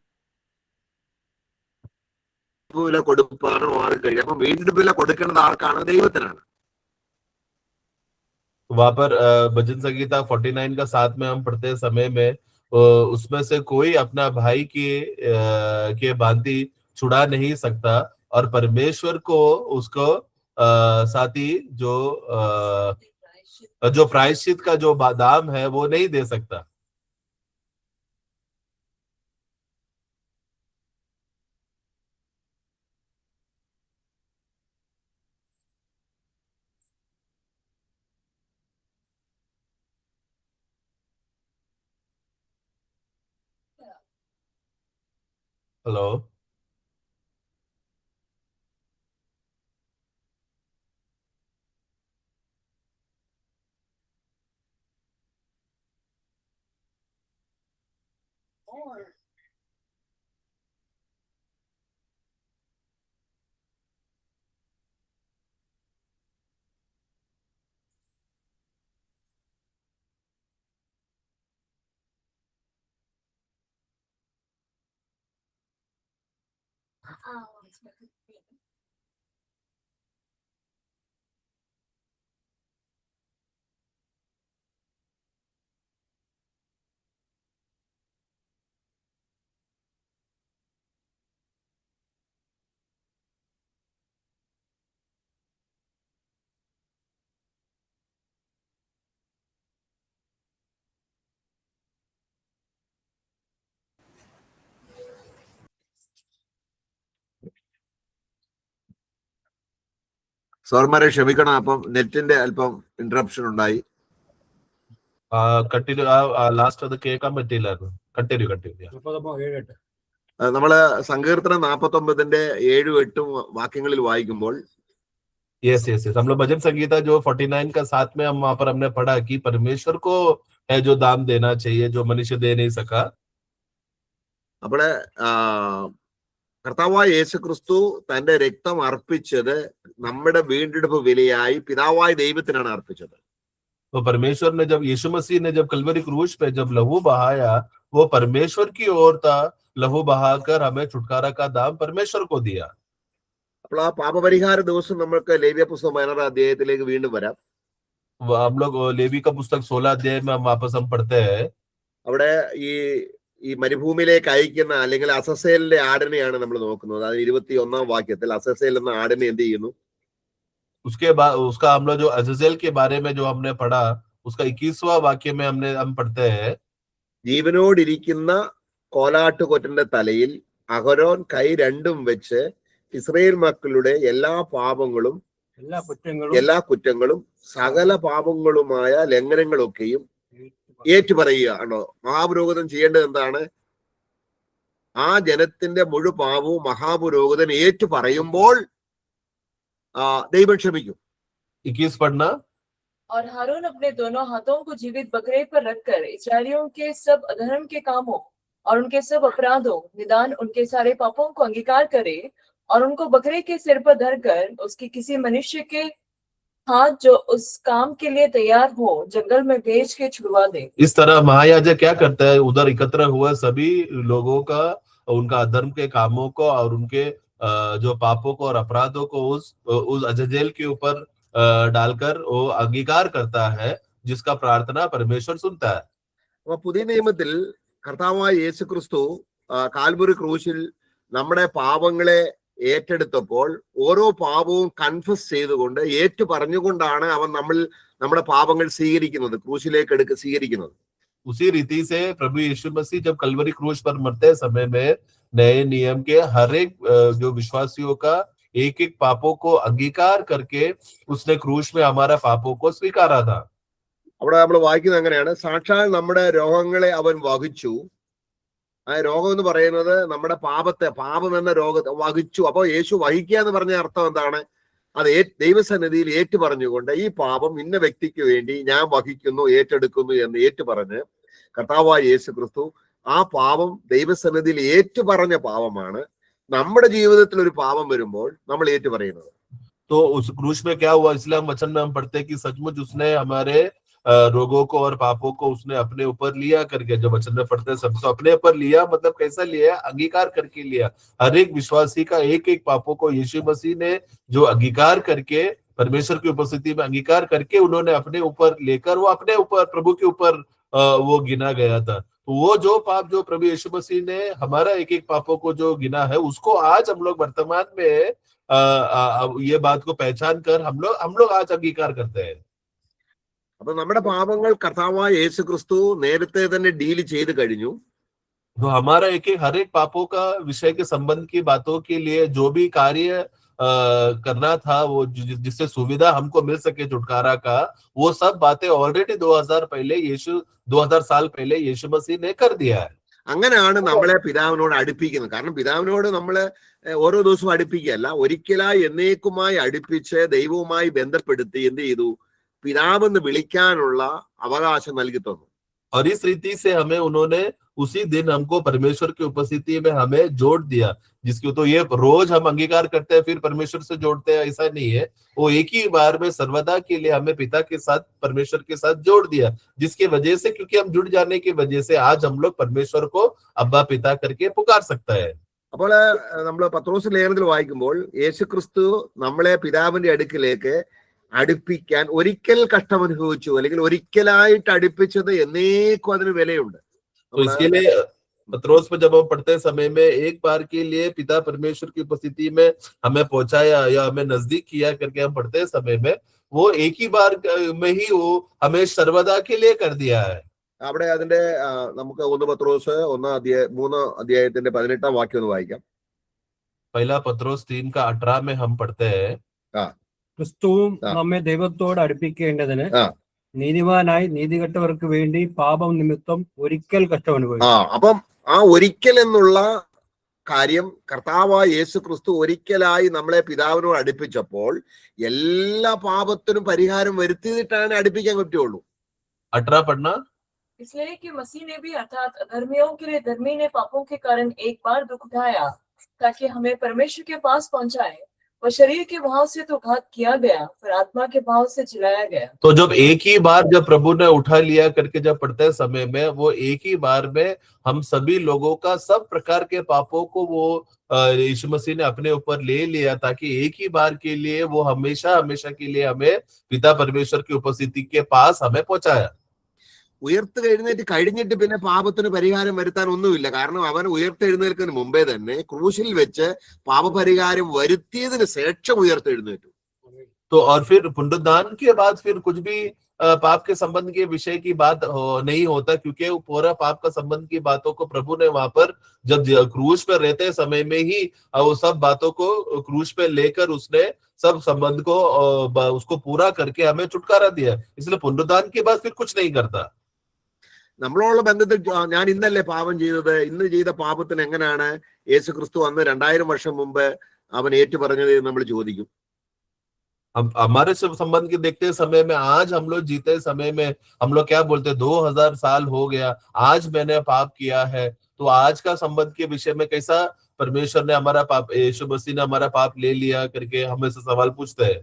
കൊടുപ്പാനോ ആർക്ക് കഴിയും. അപ്പൊ വീണ്ടെടുപ്പ് വില കൊടുക്കേണ്ടത് ആർക്കാണ്? ദൈവത്തിനാണ്. वहां पर भजन संगीता 49 का 7 में हम पढ़ते समय में उसमें से कोई अपना भाई के बांधी छुड़ा नहीं सकता, और परमेश्वर को उसको साथ ही जो प्रायश्चित का जो दाम है वो नहीं दे सकता. हेलो, സോർമാരെ ക്ഷമിക്കണം. അപ്പം നെറ്റിന്റെ അല്പം ഇന്ററപ്ഷൻ ഉണ്ടായി. കണ്ടിന്യൂ ലാസ്റ്റ് അത് കേൾക്കാൻ പറ്റിയില്ലായിരുന്നു. കണ്ടിന്യൂ. നമ്മള് സങ്കീർത്തനം 49 7-8 വാക്യങ്ങളിൽ വായിക്കുമ്പോൾ यस हम लोग भजन संगीता जो 49 का 7 में हम वहां पर हमने पढ़ा कि परमेश्वर को है जो दाम देना चाहिए, जो मनुष्य दे नहीं सका। അവിടെ കർത്താവായ യേശു ക്രിസ്തു തന്റെ രക്തം അർപ്പിച്ചത് നമ്മുടെ വീണ്ടെടുപ്പ് വിലയായി പിതാവായ ദൈവത്തിനാണ് അർപ്പിച്ചത്. तो परमेश्वर ने जब यीशु मसीह ने जब कलवरी क्रूज पे जब लहू बहाया, वो परमेश्वर की ओर था, लहू बहाकर हमें छुटकारा का दाम परमेश्वर को दिया। അപ്പോൾ ആ പാപപരിഹാര ദിവസം നമ്മൾക്ക് ലേവ്യ പുസ്തകം 16 അധ്യായത്തിലേക്ക് വീണ്ടും വരാം. हम लोग लेवी का पुस्तक 16 अध्याय में हम वापस हम पढ़ते हैं। അവിടെ ഈ മരുഭൂമിയിലേക്ക് അയക്കുന്ന അല്ലെങ്കിൽ അസസേലിന്റെ ആടിനെയാണ് നമ്മൾ നോക്കുന്നത്. അത് 21 വാക്യത്തിൽ അസസേൽ എന്ന ആടിനെ എന്ത് ചെയ്യുന്നു? उसके बाद उसका हम लोग जो अज़ज़ेल के बारे में जो हमने पढ़ा, उसका 21वां वाक्य में हम पढ़ते हैं, ജീവനോടിരിക്കുന്ന കോലാട്ടുകൊറ്റന്റെ തലയിൽ അഹരോൻ കൈ രണ്ടും വെച്ച് ഇസ്രായേൽ മക്കളുടെ എല്ലാ പാപങ്ങളും എല്ലാ കുറ്റങ്ങളും സകല പാപങ്ങളുമായ ലംഘനങ്ങളൊക്കെയും ഏറ്റുപറയുക ആണോ? മഹാപുരോഹിതൻ ചെയ്യേണ്ടത് എന്താണ്? ആ ജനത്തിന്റെ മുഴു പാപവും മഹാപുരോഹിതൻ ഏറ്റു പറയുമ്പോൾ ദൈവം ക്ഷമിക്കും. 21 पढ़ना। और हारून अपने दोनों हाथों को जीवित बकरे पर रखकर इस्राएलियों के सब अधर्म के कामों और उनके सब अपराधों निदान उनके सारे पापों को अंगीकार करे और उनको बकरे के सिर पर धरकर उसकी किसी मनुष्य के हाथ जो उस काम के लिए तैयार हो जंगल में भेज के छुड़वा दे। इस तरह महायाजक क्या करता है? उधर एकत्र हुए सभी लोगों का, उनका अधर्म के कामों को और उनके जो पापों को और अपराधों को उस अज़ज़ेल के ऊपर डालकर वो अंगीकार करता है, जिसका प्रार्थना परमेश्वर सुनता है। അപ്പൊ പുതിയ നിയമത്തിൽ കർത്താവായ യേശു ക്രിസ്തു കാൽവരി ക്രൂശിൽ നമ്മുടെ പാപങ്ങളെ ഏറ്റെടുത്തപ്പോൾ ഓരോ പാപവും കൺഫസ് ചെയ്തുകൊണ്ട് ഏറ്റു പറഞ്ഞുകൊണ്ടാണ് അവൻ നമ്മുടെ പാപങ്ങൾ സ്വീകരിക്കുന്നത്, ക്രൂശിലേക്ക് സ്വീകരിക്കുന്നത്. उसी रीति से प्रभु यीशु मसीह जब कलवरी क्रूज पर मरते समय में नए नियम के हर एक जो विश्वासियों का एक एक पापों को अंगीकार करके उसने क्रूज में हमारा पापों को स्वीकारा था। അവിടെ നമ്മൾ വായിക്കുന്നത് അങ്ങനെയാണ്, സാക്ഷാൽ നമ്മുടെ രോഗങ്ങളെ അവൻ വഹിച്ചു. ആ രോഗം എന്ന് പറയുന്നത് നമ്മുടെ പാപം എന്ന രോഗത്തെ വഹിച്ചു. അപ്പൊ യേശു വഹിക്കുക എന്ന് പറഞ്ഞ അർത്ഥം എന്താണ്? അത് ദൈവസന്നിധിയിൽ ഏറ്റു പറഞ്ഞുകൊണ്ട് ഈ പാപം ഇന്ന വ്യക്തിക്ക് വേണ്ടി ഞാൻ വഹിക്കുന്നു, ഏറ്റെടുക്കുന്നു എന്ന് ഏറ്റുപറഞ്ഞ് കർത്താവായ യേശു ക്രിസ്തു ആ പാപം ദൈവസന്നിധിയിൽ ഏറ്റുപറഞ്ഞ പാപമാണ് നമ്മുടെ ജീവിതത്തിൽ ഒരു പാപം വരുമ്പോൾ നമ്മൾ ഏറ്റുപറയുന്നത്. तो उस क्रूज में क्या हुआ? इस्लाम वचन में हम पढ़ते हैं कि सचमुच उसने हमारे रोगों को और पापों को उसने अपने ऊपर लिया करके, जब वचन में पढ़ते हैं सब तो अपने ऊपर लिया, मतलब कैसा लिया? अंगीकार करके लिया। हर एक विश्वासी का एक एक पापों को यीशु मसीह ने जो अंगीकार करके परमेश्वर की उपस्थिति में अंगीकार करके उन्होंने अपने ऊपर लेकर वो अपने ऊपर प्रभु के ऊपर वो गिना गया था। तो वो जो पाप जो प्रभु यीशु मसीह ने हमारा एक एक पापों को जो गिना है, उसको आज हम लोग वर्तमान में ये बात को पहचान कर हम लोग आज अंगीकार करते हैं। അപ്പൊ നമ്മുടെ പാപങ്ങൾ കർത്താവായ യേശു ക്രിസ്തു നേരത്തെ തന്നെ ഡീൽ ചെയ്ത് കഴിഞ്ഞു. तो हमारा हर एक पापों का विषय के संबंध की बातों के लिए जो भी कार्य करना था, वो जिससे सुविधा हमको मिल सके छुटकारा का, वो सब बातें ऑलरेडी 2000 साल पहले यीशु मसीह ने कर दिया है। അങ്ങനെയാണ് നമ്മളെ പിതാവിനോട് അടുപ്പിക്കുന്നത്. കാരണം പിതാവിനോട് നമ്മളെ ഓരോ ദിവസവും അടുപ്പിക്കുകയല്ല, ഒരിക്കലായി എന്നേക്കുമായി അടുപ്പിച്ച് ദൈവവുമായി ബന്ധപ്പെടുത്തി എന്ത് ചെയ്തു? പിതാവെന്ന് വിളിക്കാനുള്ള അവകാശം നൽകി തന്നു. और इस रीति से हमें उन्होंने उसी दिन हमको परमेश्वर की उपस्थिति में हमें जोड़ दिया, जिसकी तो ये रोज हम अंगीकार करते हैं फिर परमेश्वर से जोड़ते हैं, ऐसा नहीं है। वो एक ही बार में सर्वदा के लिए हमें पिता के साथ परमेश्वर के साथ जोड़ दिया, जिसकी वजह से क्योंकि हम जुड़ जाने की वजह से आज हम लोग परमेश्वर को अब्बा पिता करके पुकार सकता है। അപ്പോൾ നമ്മൾ പത്രോസ് ലേഖനത്തിൽ വായിക്കുമ്പോൾ യേശു ക്രിസ്തു നമ്മളെ പിതാവിന്റെ അടുക്കിലേക്ക് അടുപ്പിക്കാൻ ഒരിക്കൽ കഷ്ടം അനുഭവിച്ചു, അല്ലെങ്കിൽ ഒരിക്കലായിട്ട് അടുപ്പിച്ചത് എന്നേക്കും അതിന് വിലയുണ്ട്. तो इसके लिए पत्रोस में जब हम पढ़ते समय में एक बार के लिए पिता परमेश्वर की उपस्थिति में हमें पहुंचाया या हमें नजदीक किया करके हम पढ़ते समय में वो एक ही बार में ही वो हमें सर्वदा के लिए कर दिया है। അവിടെ അതിന്റെ നമുക്ക് 1 പത്രോസ് 3 അധ്യായത്തിന്റെ 18 വാക്യം ഒന്ന് വായിക്കാം. पहला पत्रोस 3 का 18 में हम पढ़ते हैं, ക്രിസ്തുവും നമ്മെ ദൈവത്തോട് അടുപ്പിക്കേണ്ടതിന് നീതിമാനായി നീതികെട്ടവർക്ക് വേണ്ടി പാപം നിമിത്തം ഒരിക്കൽ കഷ്ടം അനുഭവിച്ചു. അപ്പം ആ ഒരിക്കൽ എന്നുള്ള കാര്യം കർത്താവായ യേശു ക്രിസ്തു ഒരിക്കലായി നമ്മളെ പിതാവിനോട് അടുപ്പിച്ചപ്പോൾ എല്ലാ പാപത്തിനും പരിഹാരം വരുത്തിയിട്ടാണ് അടുപ്പിക്കാൻ പറ്റുള്ളൂ. 18 पढ़ना। इसलिए कि मसीह ने भी अर्थात अधर्मियों के लिए धर्मी ने पापों के कारण एक बार दुख उठाया ताकि हमें परमेश्वर के पास पहुंचाए। वह शरीर के भाव से तो घात किया गया, पर आत्मा के भाव से जिलाया गया। तो जब एक ही बार जब प्रभु ने उठा लिया करके जब पढ़ते समय में, वो एक ही बार में हम सभी लोगों का सब प्रकार के पापों को वो यीशु मसीह ने अपने ऊपर ले लिया, ताकि एक ही बार के लिए वो हमेशा हमेशा के लिए हमें पिता परमेश्वर की उपस्थिति के पास हमें पहुंचाया। ഉയർത്തെഴുന്നേറ്റ് കഴിഞ്ഞിട്ട് പിന്നെ പാപത്തിന് പരിഹാരം വരുത്താൻ ഒന്നുമില്ല. കാരണം അവൻ ഉയർത്തെഴുന്നേൽക്കുന്നതിന് മുമ്പേ തന്നെ ക്രൂശിൽ വെച്ച് പാപപരിഹാരം വരുത്തിയതിന് ശേഷം ഉയർത്തെഴുന്നേറ്റു. तो और फिर पुनरुत्थान के बाद फिर कुछ भी पाप के संबंध के विषय की बात नहीं होता, क्योंकि वो पूरा पाप का संबंध की बातों को प्रभु ने वहां पर जब क्रूज पर रहते समय में ही वो सब बातों को क्रूज पे लेकर उसने सब संबंध को उसको पूरा करके हमें छुटकारा दिया। इसलिए पुनरुत्थान के बाद फिर कुछ नहीं करता। നമ്മളോടുള്ള ബന്ധത്തിൽ ഞാൻ ഇന്നല്ലേ പാപം ചെയ്തത്, ഇന്ന് ചെയ്ത പാപത്തിന് എങ്ങനെയാണ് യേശു ക്രിസ്തു വന്ന് 2000 വർഷം മുമ്പ് അവൻ ഏറ്റു പറഞ്ഞത് എന്ന് നമ്മൾ ചോദിക്കും. हमारे संबंध के देखते समय में आज हम लोग जीते समय में हम लोग क्या बोलते, 2000 साल हो गया, आज मैंने पाप किया है। तो आज का संबंध के विषय में कैसा परमेश्वर ने हमारा पाप, यीशु मसीह ने हमारा पाप ले लिया करके हमें से सवाल पूछते हैं।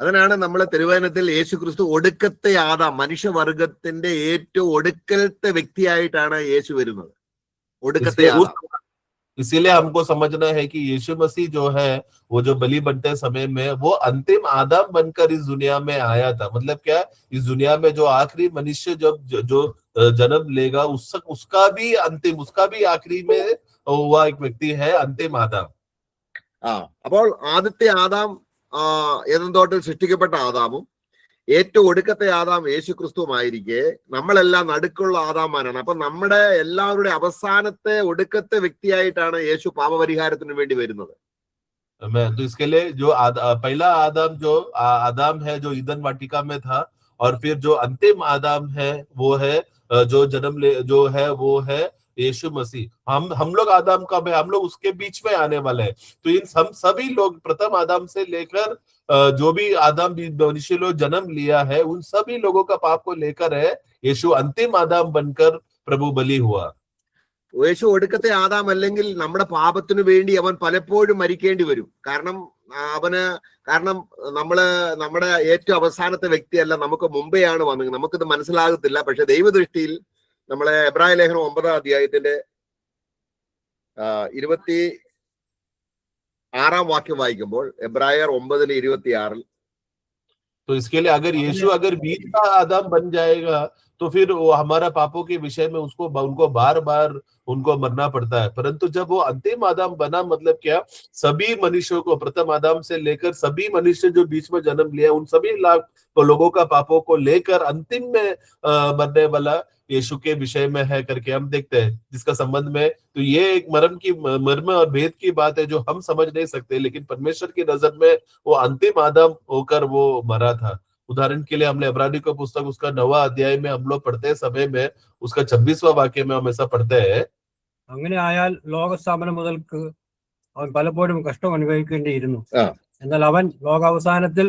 അതിനാണ് നമ്മളെ തിരുവചനത്തിൽ യേശു ക്രിസ്തു ഒടുക്കത്തെ ആദാം, മനുഷ്യവർഗത്തിന്റെ ഏറ്റവും ഒടുക്കലത്തെ വ്യക്തിയായിട്ടാണ് യേശു വരുന്നത്. ഒടുക്കത്തെ ആദാം. इसीलिए हमको समझना है कि यीशु मसीह जो है वो जो बलि बनते समय में वो अंतिम आदम बनकर इस दुनिया में आया था। मतलब क्या, इस दुनिया में जो आखिरी मनुष्य जब जो जन्म लेगा उसका भी अंतिम, उसका भी आखिरी में हुआ एक व्यक्ति है अंतिम आदम। അപ്പോൾ ആദ്യത്തെ ആദാം ഏദൻ തോട്ടത്തിൽ സൃഷ്ടിക്കപ്പെട്ട ആദാമും ഏറ്റവും ഒടുക്കത്തെ ആദാം യേശു ക്രിസ്തുവുമായിരിക്കെ നമ്മളെല്ലാം നടുക്കുള്ള ആദാമാനാണ്. അപ്പൊ നമ്മുടെ എല്ലാവരുടെ അവസാനത്തെ ഒടുക്കത്തെ വ്യക്തിയായിട്ടാണ് യേശു പാപപരിഹാരത്തിന് വേണ്ടി വരുന്നത്. तो इसके लिए जो पहला आदम जो आदम है जो ईदन वाटिका में था, और फिर जो अंतिम आदम है वो है जो जन्म ले जो है वो है यीशु मसीह। हम लोग आदम का है, हम लोग उसके बीच में आने वाले हैं। तो इन हम सभी लोग प्रथम आदम से लेकर जो भी आदम मनुष्य लोग जन्म लिया है, उन सभी लोगों का पाप को लेकर है यीशु अंतिम आदम बनकर प्रभु बलि हुआ। യേശു ഒടുക്കത്തെ ആദാം അല്ലെങ്കിൽ നമ്മുടെ പാപത്തിനു വേണ്ടി അവൻ പലപ്പോഴും മരിക്കേണ്ടി വരും. കാരണം നമ്മുടെ ഏറ്റവും അവസാനത്തെ വ്യക്തിയല്ല, നമുക്ക് മുമ്പെയാണ് വന്നത്. നമുക്കിത് മനസ്സിലാകത്തില്ല. പക്ഷെ ദൈവദൃഷ്ടിയിൽ നമ്മളെ എബ്രായ ലേഖനം 9-ാം അധ്യായത്തിന്റെ 26-ാം വാക്യം വായിക്കുമ്പോൾ, എബ്രായർ 9:26 तो इसके लिए अगर यीशु अगर बीच का आदम बन जाएगा तो फिर वो हमारा पापों के विषय में उनको बार बार उनको मरना पड़ता है। परंतु जब वो अंतिम आदम बना, मतलब क्या, सभी मनुष्यों को प्रथम आदम से लेकर सभी मनुष्य जो बीच में जन्म लिया उन सभी लोगों का पापों को लेकर अंतिम में मरने वाला यीशु के विषय में है करके हम देखते हैं, जिसका संबंध में तो ये एक मर्म और भेद की बात है जो हम समझ नहीं सकते, लेकिन परमेश्वर की नजर में वो अंतिम आदम होकर वो मरा था। उदाहरण के लिए हमने इब्रानी का पुस्तक उसका 9वां अध्याय में हम लोग पढ़ते समय में उसका 26वां वाक्य में हम ऐसा पढ़ते हैं, അങ്ങനെ ആയാൽ ലോകസ്ഥാപനം മുതൽക്ക് അവൻ പലപ്പോഴും കഷ്ടം അനുഭവിക്കേണ്ടിയിരുന്നു. എന്നാൽ അവൻ ലോകാവസാനത്തിൽ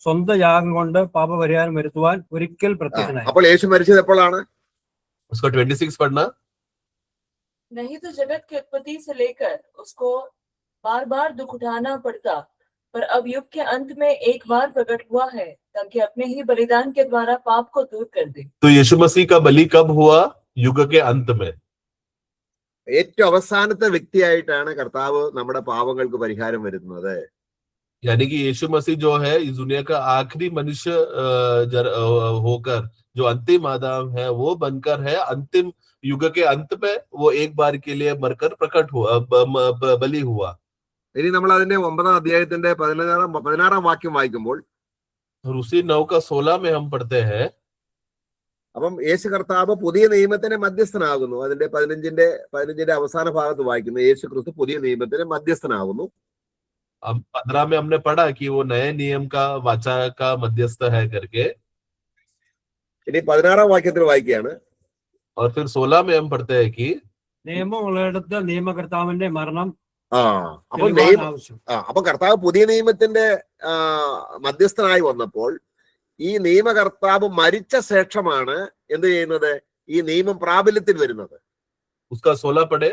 സ്വന്തം യാഗം കൊണ്ട് പാപപരിഹാരം വരുത്തുവാൻ ഒരിക്കൽ പ്രത്യക്ഷനായി. അപ്പോൾ യേശു മരിച്ചത് എപ്പോഴാണ്? उसका 26 पढ़ना। नहीं तो जगत की उत्पत्ति से लेकर उसको बार बार दुख उठाना पड़ता, पर अब युग के अंत में एक बार प्रकट हुआ है ताकि अपने ही बलिदान के द्वारा पाप को दूर कर दे। तो यीशु मसीह का बलि कब हुआ? युग के अंत में। ഏറ്റവും അവസാനത്തെ വ്യക്തിയായിട്ടാണ് കർത്താവ് നമ്മുടെ പാപങ്ങൾക്ക് പരിഹാരം വരുന്നത്. यानी कि यीशु मसीह जो है इस दुनिया का आखिरी मनुष्य होकर जो अंतिम आदम है वो बनकर है अंतिम युग के अंत में वो एक बार के लिए मरकर प्रकट हुआ, बलि हुआ। ഇനി നമ്മൾ അതിന്റെ 9-ാം അധ്യായത്തിന്റെ 16-ാം വാക്യം വായിക്കുമ്പോൾ, और उसी 9 का 16 में हम पढ़ते हैं, അപ്പം യേശു കർത്താവ് പുതിയ നിയമത്തിന് മധ്യസ്ഥനാകുന്നു. അതിന്റെ 15-ന്റെ അവസാന ഭാഗത്ത് വായിക്കുന്നു, യേശു ക്രിസ്തു പുതിയ നിയമത്തിന് മധ്യസ്ഥനാകുന്നു. 15 में हमने पढ़ा कि वो नए नियम का वाचा का मध्यस्थ है करके। ഇനി 16-ാം വാക്യത്തിൽ വായിക്കുകയാണ്, और फिर 16 में हम पढ़ते हैं कि നിയമം ഉള്ളിടത്ത് നിയമകർത്താവിന്റെ മരണം അപ്പൊ കർത്താവ് പുതിയ നിയമത്തിന്റെ മധ്യസ്ഥനായി വന്നപ്പോൾ ഈ നിയമകർത്താവ് മരിച്ച ശേഷമാണ് എന്ത് ചെയ്യുന്നത്? ഈ നിയമം പ്രാബല്യത്തിൽ വരുന്നത്. उसका 16 पढ़े।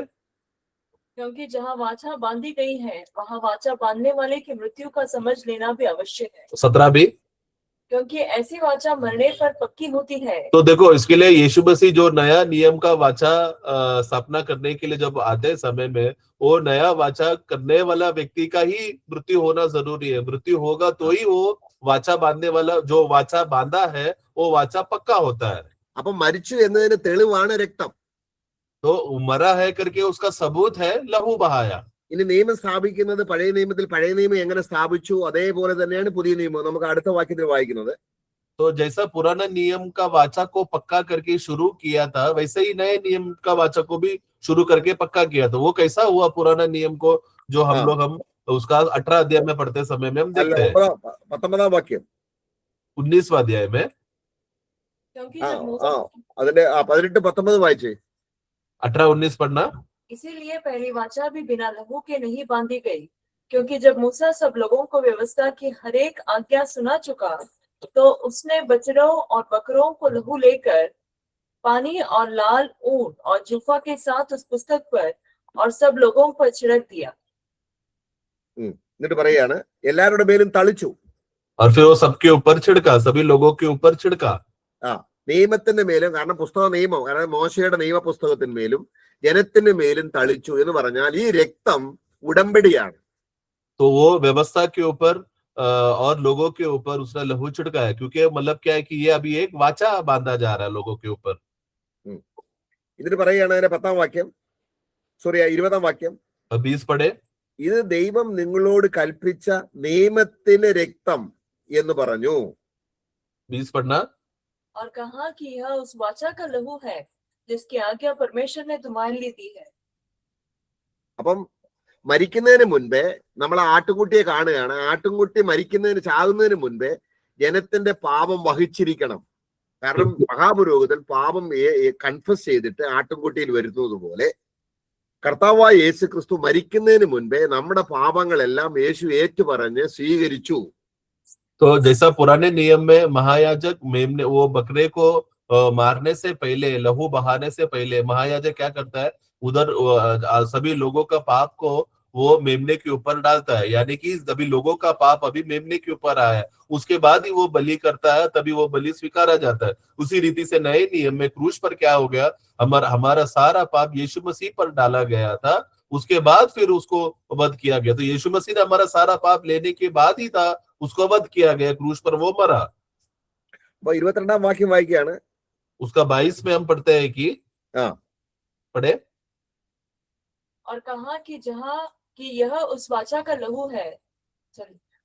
क्योंकि जहाँ वाचा बांधी गई है वहाँ वाचा बांधने वाले की मृत्यु का समझ लेना भी आवश्यक है, 17 भी। क्योंकि ऐसी वाचा मरने पर पक्की होती है। तो देखो, इसके लिए यीशु मसीह जो नया नियम का वाचा स्थापना करने के लिए जब आते समय में, वो नया वाचा करने वाला व्यक्ति का ही मृत्यु होना जरूरी है। मृत्यु होगा तो ही वो वाचा बांधने वाला, जो वाचा बांधा है वो वाचा पक्का होता है। അപ്പൊ മരിച്ചു എന്നതിന് തെളിവാണ് രക്തം. तो मरा है करके उसका सबूत है लहू बहाया। ഇനി നിയമം സ്ഥാപിക്കുന്നത് പഴയ നിയമത്തിൽ പഴയ നിയമം എങ്ങനെ സ്ഥാപിച്ചു അതേപോലെ തന്നെയാണ് പുതിയ നിയമം. നമുക്ക് അടുത്ത വാക്യത്തിൽ വായിക്കുന്നത്. तो जैसा पुराना नियम का वाचा को पक्का करके शुरू किया था, वैसे ही नए नियम का वाचा को भी शुरू करके पक्का किया था। वो कैसा हुआ पुराना नियम को, जो हम उसका 18 अध्याय में पढ़ते समय में हम देखते हैं। 19 വാക്യം, 19वां अध्याय में क्योंकि ആ जब ആ मूसा അതിന്റെ 18 19 വായിച്ചേ. 18-19 पढ़ना। इसीलिए पहली वाचा भी बिना लहू के नहीं बांधी गई, क्योंकि जब मूसा सब लोगों को व्यवस्था की हर एक आज्ञा सुना चुका तो उसने बछड़ों और बकरों को लहू लेकर पानी और लाल ऊन और जूफा के साथ उस पुस्तक पर और सब लोगों पर छिड़क दिया। എന്നിട്ട് പറയാണ് എല്ലാവരുടെ മേലും തളിച്ചു. और फिर वो सबके ऊपर छिड़का, सभी लोगों के ऊपर छिड़का। നിയമത്തിന്റെ മേലും, കാരണം പുസ്തക നിയമം, കാരണം മോശയുടെ നിയമ പുസ്തകത്തിന്മേലും ജനത്തിന് മേലും തളിച്ചു എന്ന് പറഞ്ഞാൽ ഈ രക്തം ഉടമ്പടിയാണ്. तो वो व्यवस्था के ऊपर और लोगों के ऊपर उसने लहू छिड़का है, क्योंकि मतलब क्या है कि ये अभी एक वाचा बांधा जा रहा है लोगों के ऊपर। ഇതിന് പറയുകയാണ് അതിന്റെ 10-ാം വാക്യം, സോറി 20-ാം വാക്യം. 20 पढ़े। ഇത് ദൈവം നിങ്ങളോട് കൽപ്പിച്ച നിയമത്തിന് രക്തം എന്ന് പറഞ്ഞു. 20 पढ़ना। और कहा कि यह उस वाचा का लहू है जिसकी आज्ञा परमेश्वर ने तुम्हारे लिए दी है। അപ്പം മരിക്കുന്നതിന് മുൻപേ നമ്മൾ ആട്ടുംകുട്ടിയെ കാണുകയാണ്. ആട്ടുംകുട്ടി ചാകുന്നതിന് മുൻപേ ജനത്തിന്റെ പാപം വഹിച്ചിരിക്കണം. കാരണം മഹാപുരോഹിതൻ പാപം കൺഫസ് ചെയ്തിട്ട് ആട്ടുംകുട്ടിയിൽ വരുന്നത് പോലെ കർത്താവായ യേശു ക്രിസ്തു മരിക്കുന്നതിന് മുൻപേ നമ്മുടെ പാപങ്ങളെല്ലാം യേശു ഏറ്റുപറഞ്ഞ് സ്വീകരിച്ചു. तो जैसा पुराने नियम में महायाजक मेमने वो बकरे को मारने से पहले, लहू बहाने से पहले महायाजक क्या करता है, उधर सभी लोगों का पाप को वो मेमने के ऊपर डालता है, यानी कि सभी लोगों का पाप अभी मेमने के ऊपर आया है, उसके बाद ही वो बलि करता है, तभी वो बलि स्वीकारा जाता है। उसी रीति से नए नियम में क्रूस पर क्या हो गया, हमारा सारा पाप यीशु मसीह पर डाला गया था, उसके बाद फिर उसको वध किया गया। तो यीशु मसीह ने हमारा सारा पाप लेने के बाद ही था उसको वध किया गया, क्रूस पर वो मरा। 22-ാം വാക്യം വായിക്കുകയാണ്. उसका 22 में हम पढ़ते हैं कि पढ़े। और कहा कि जहाँ कि यह उस वाचा का लहू है,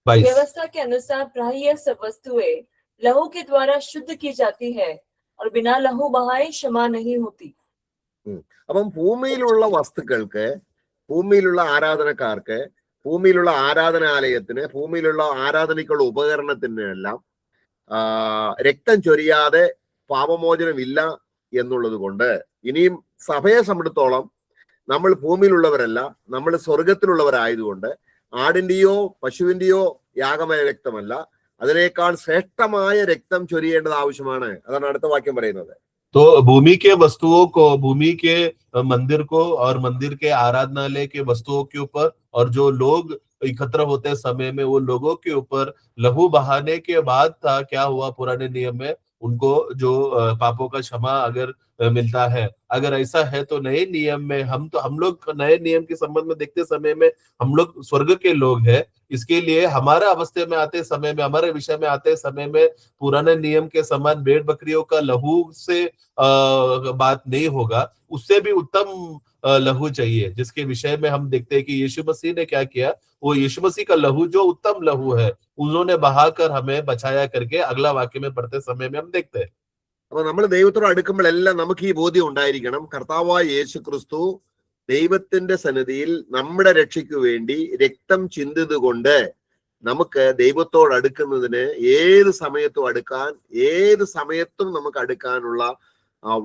22 व्यवस्था के अनुसार प्राय यह सब वस्तुएं लहू के द्वारा शुद्ध की जाती है और बिना लहू बहाए क्षमा नहीं होती। അപ്പം ഭൂമിയിലുള്ള വസ്തുക്കൾക്ക്, ഭൂമിയിലുള്ള ആരാധനക്കാർക്ക്, ഭൂമിയിലുള്ള ആരാധനാലയത്തിന്, ഭൂമിയിലുള്ള ആരാധനയ്ക്കുള്ള ഉപകരണത്തിനെല്ലാം രക്തം ചൊരിയാതെ പാപമോചനമില്ല എന്നുള്ളത് കൊണ്ട് ഇനിയും സഭയെ സംബന്ധിച്ചോളം നമ്മൾ ഭൂമിയിലുള്ളവരല്ല, നമ്മൾ സ്വർഗത്തിലുള്ളവരായതുകൊണ്ട് ആടിന്റെയോ പശുവിന്റെയോ യാഗമായ രക്തമല്ല, അതിനേക്കാൾ ശ്രേഷ്ഠമായ രക്തം ചൊരിയേണ്ടത് ആവശ്യമാണ്. അതാണ് അടുത്ത വാക്യം പറയുന്നത്. तो भूमि के वस्तुओं को, भूमि के मंदिर को और मंदिर के आराधनालय के वस्तुओं के ऊपर और जो लोग एकत्र होते समय में वो लोगों के ऊपर लहू बहाने के बाद था क्या हुआ, पुराने नियम में उनको जो पापों का क्षमा अगर मिलता है, अगर ऐसा है तो नए नियम में हम लोग नए नियम के संबंध में देखते समय में हम लोग स्वर्ग के लोग हैं। इसके लिए हमारा अवस्थे में आते समय में, हमारे विषय में आते समय में पुराने नियम के समान भेड़ बकरियों का लहू से बात नहीं होगा, उससे भी उत्तम लहू चाहिए, जिसके विषय में हम देखते हैं कि यीशु मसीह ने क्या किया, वो यीशु मसीह का लहू जो उत्तम लहू है उन्होंने बहाकर हमें बचाया करके अगला वाक्य में पढ़ते समय में हम देखते हैं। അപ്പൊ നമ്മൾ ദൈവത്തോട് അടുക്കുമ്പോഴെല്ലാം നമുക്ക് ഈ ബോധ്യം ഉണ്ടായിരിക്കണം, കർത്താവായ യേശു ക്രിസ്തു ദൈവത്തിന്റെ സന്നിധിയിൽ നമ്മുടെ രക്ഷയ്ക്ക് വേണ്ടി രക്തം ചിന്തിയതുകൊണ്ട് നമുക്ക് ദൈവത്തോട് അടുക്കുന്നതിന് ഏത് സമയത്തും അടുക്കാൻ, ഏത് സമയത്തും നമുക്ക് അടുക്കാനുള്ള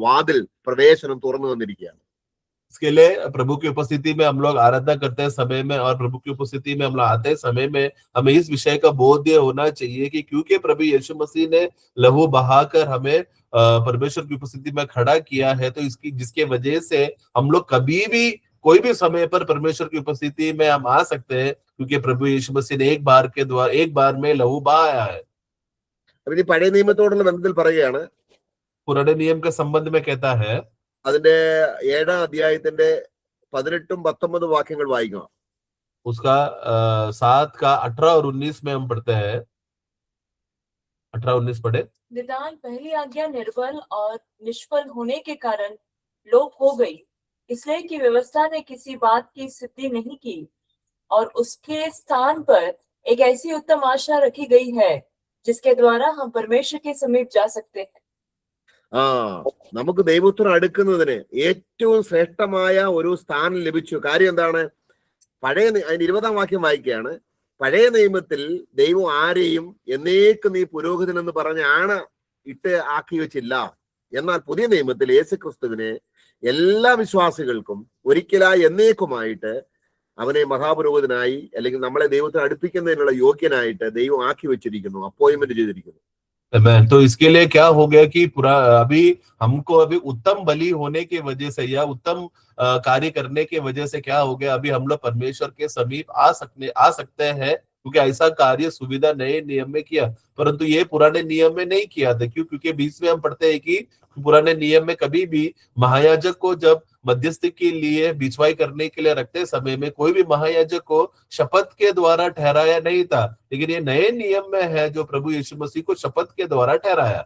വാതിൽ, പ്രവേശനം തുറന്നു വന്നിരിക്കുകയാണ്. इसके लिए प्रभु की उपस्थिति में हम लोग आराधना करते समय में और प्रभु की उपस्थिति में हम लोग आते समय में हमें इस विषय का बोध होना चाहिए कि क्योंकि प्रभु यीशु मसीह ने लहू बहाकर हमें परमेश्वर की उपस्थिति में खड़ा किया है, तो इसकी जिसके वजह से हम लोग कभी भी कोई भी समय पर परमेश्वर की उपस्थिति में हम आ सकते हैं, क्योंकि प्रभु यीशु मसीह ने एक बार में लहू बहाया है। അപ്പൊ ഇനി പഴയ നിയമത്തോടുള്ള ബന്ധത്തിൽ പറയുകയാണ്, पुराने नियम के संबंध में कहता है, അതിന്റെ 7-ാം അധ്യായത്തിന്റെ 18-19 വാക്യങ്ങൾ വായിക്കണം. उसका 7 का 18 और 19 में हम पढ़ते हैं. 18-19 पढ़े. निदान पहली आज्ञा निर्बल और निष्फल होने के कारण लोप हो गई, इसलिए कि व्यवस्था ने किसी बात की सिद्धि नहीं की और उसके स्थान पर एक ऐसी उत्तम आशा रखी गई है जिसके द्वारा हम परमेश्वर के समीप जा सकते हैं. നമുക്ക് ദൈവത്തോട് അടുക്കുന്നതിന് ഏറ്റവും ശ്രേഷ്ഠമായ ഒരു സ്ഥാനം ലഭിച്ചു. കാര്യം എന്താണ്? അതിന്റെ 20-ാം വാക്യം വായിക്കുകയാണ്. പഴയ നിയമത്തിൽ ദൈവം ആരെയും എന്നേക്ക് നീ പുരോഹിതൻ എന്ന് പറഞ്ഞ് ഇട്ട് ആക്കി വെച്ചില്ല. എന്നാൽ പുതിയ നിയമത്തിൽ യേശുക്രിസ്തുവിനെ എല്ലാ വിശ്വാസികൾക്കും ഒരിക്കലായി എന്നേക്കുമായിട്ട് അവനെ മഹാപുരോഹിതനായി അല്ലെങ്കിൽ നമ്മളെ ദൈവത്തെ അടുപ്പിക്കുന്നതിനുള്ള യോഗ്യനായിട്ട് ദൈവം ആക്കി വെച്ചിരിക്കുന്നു, അപ്പോയിന്റ്മെന്റ് ചെയ്തിരിക്കുന്നു. तो इसके लिए क्या हो गया कि हमको अभी उत्तम बलि होने की वजह से या उत्तम कार्य करने की वजह से क्या हो गया, अभी हम लोग परमेश्वर के समीप आ सकते हैं, क्योंकि ऐसा कार्य सुविधा नए नियम में किया, परंतु ये पुराने नियम में नहीं किया था. क्योंकि बीच में हम पढ़ते हैं कि पुराने नियम में कभी भी महायाजक को जब मध्यस्थी के लिए बिचवाई करने के लिए रखते समय में कोई भी महायाजक को शपथ के द्वारा ठहराया नहीं था, लेकिन ये नए नियम में है जो प्रभु यीशु मसीह को शपथ के द्वारा ठहराया.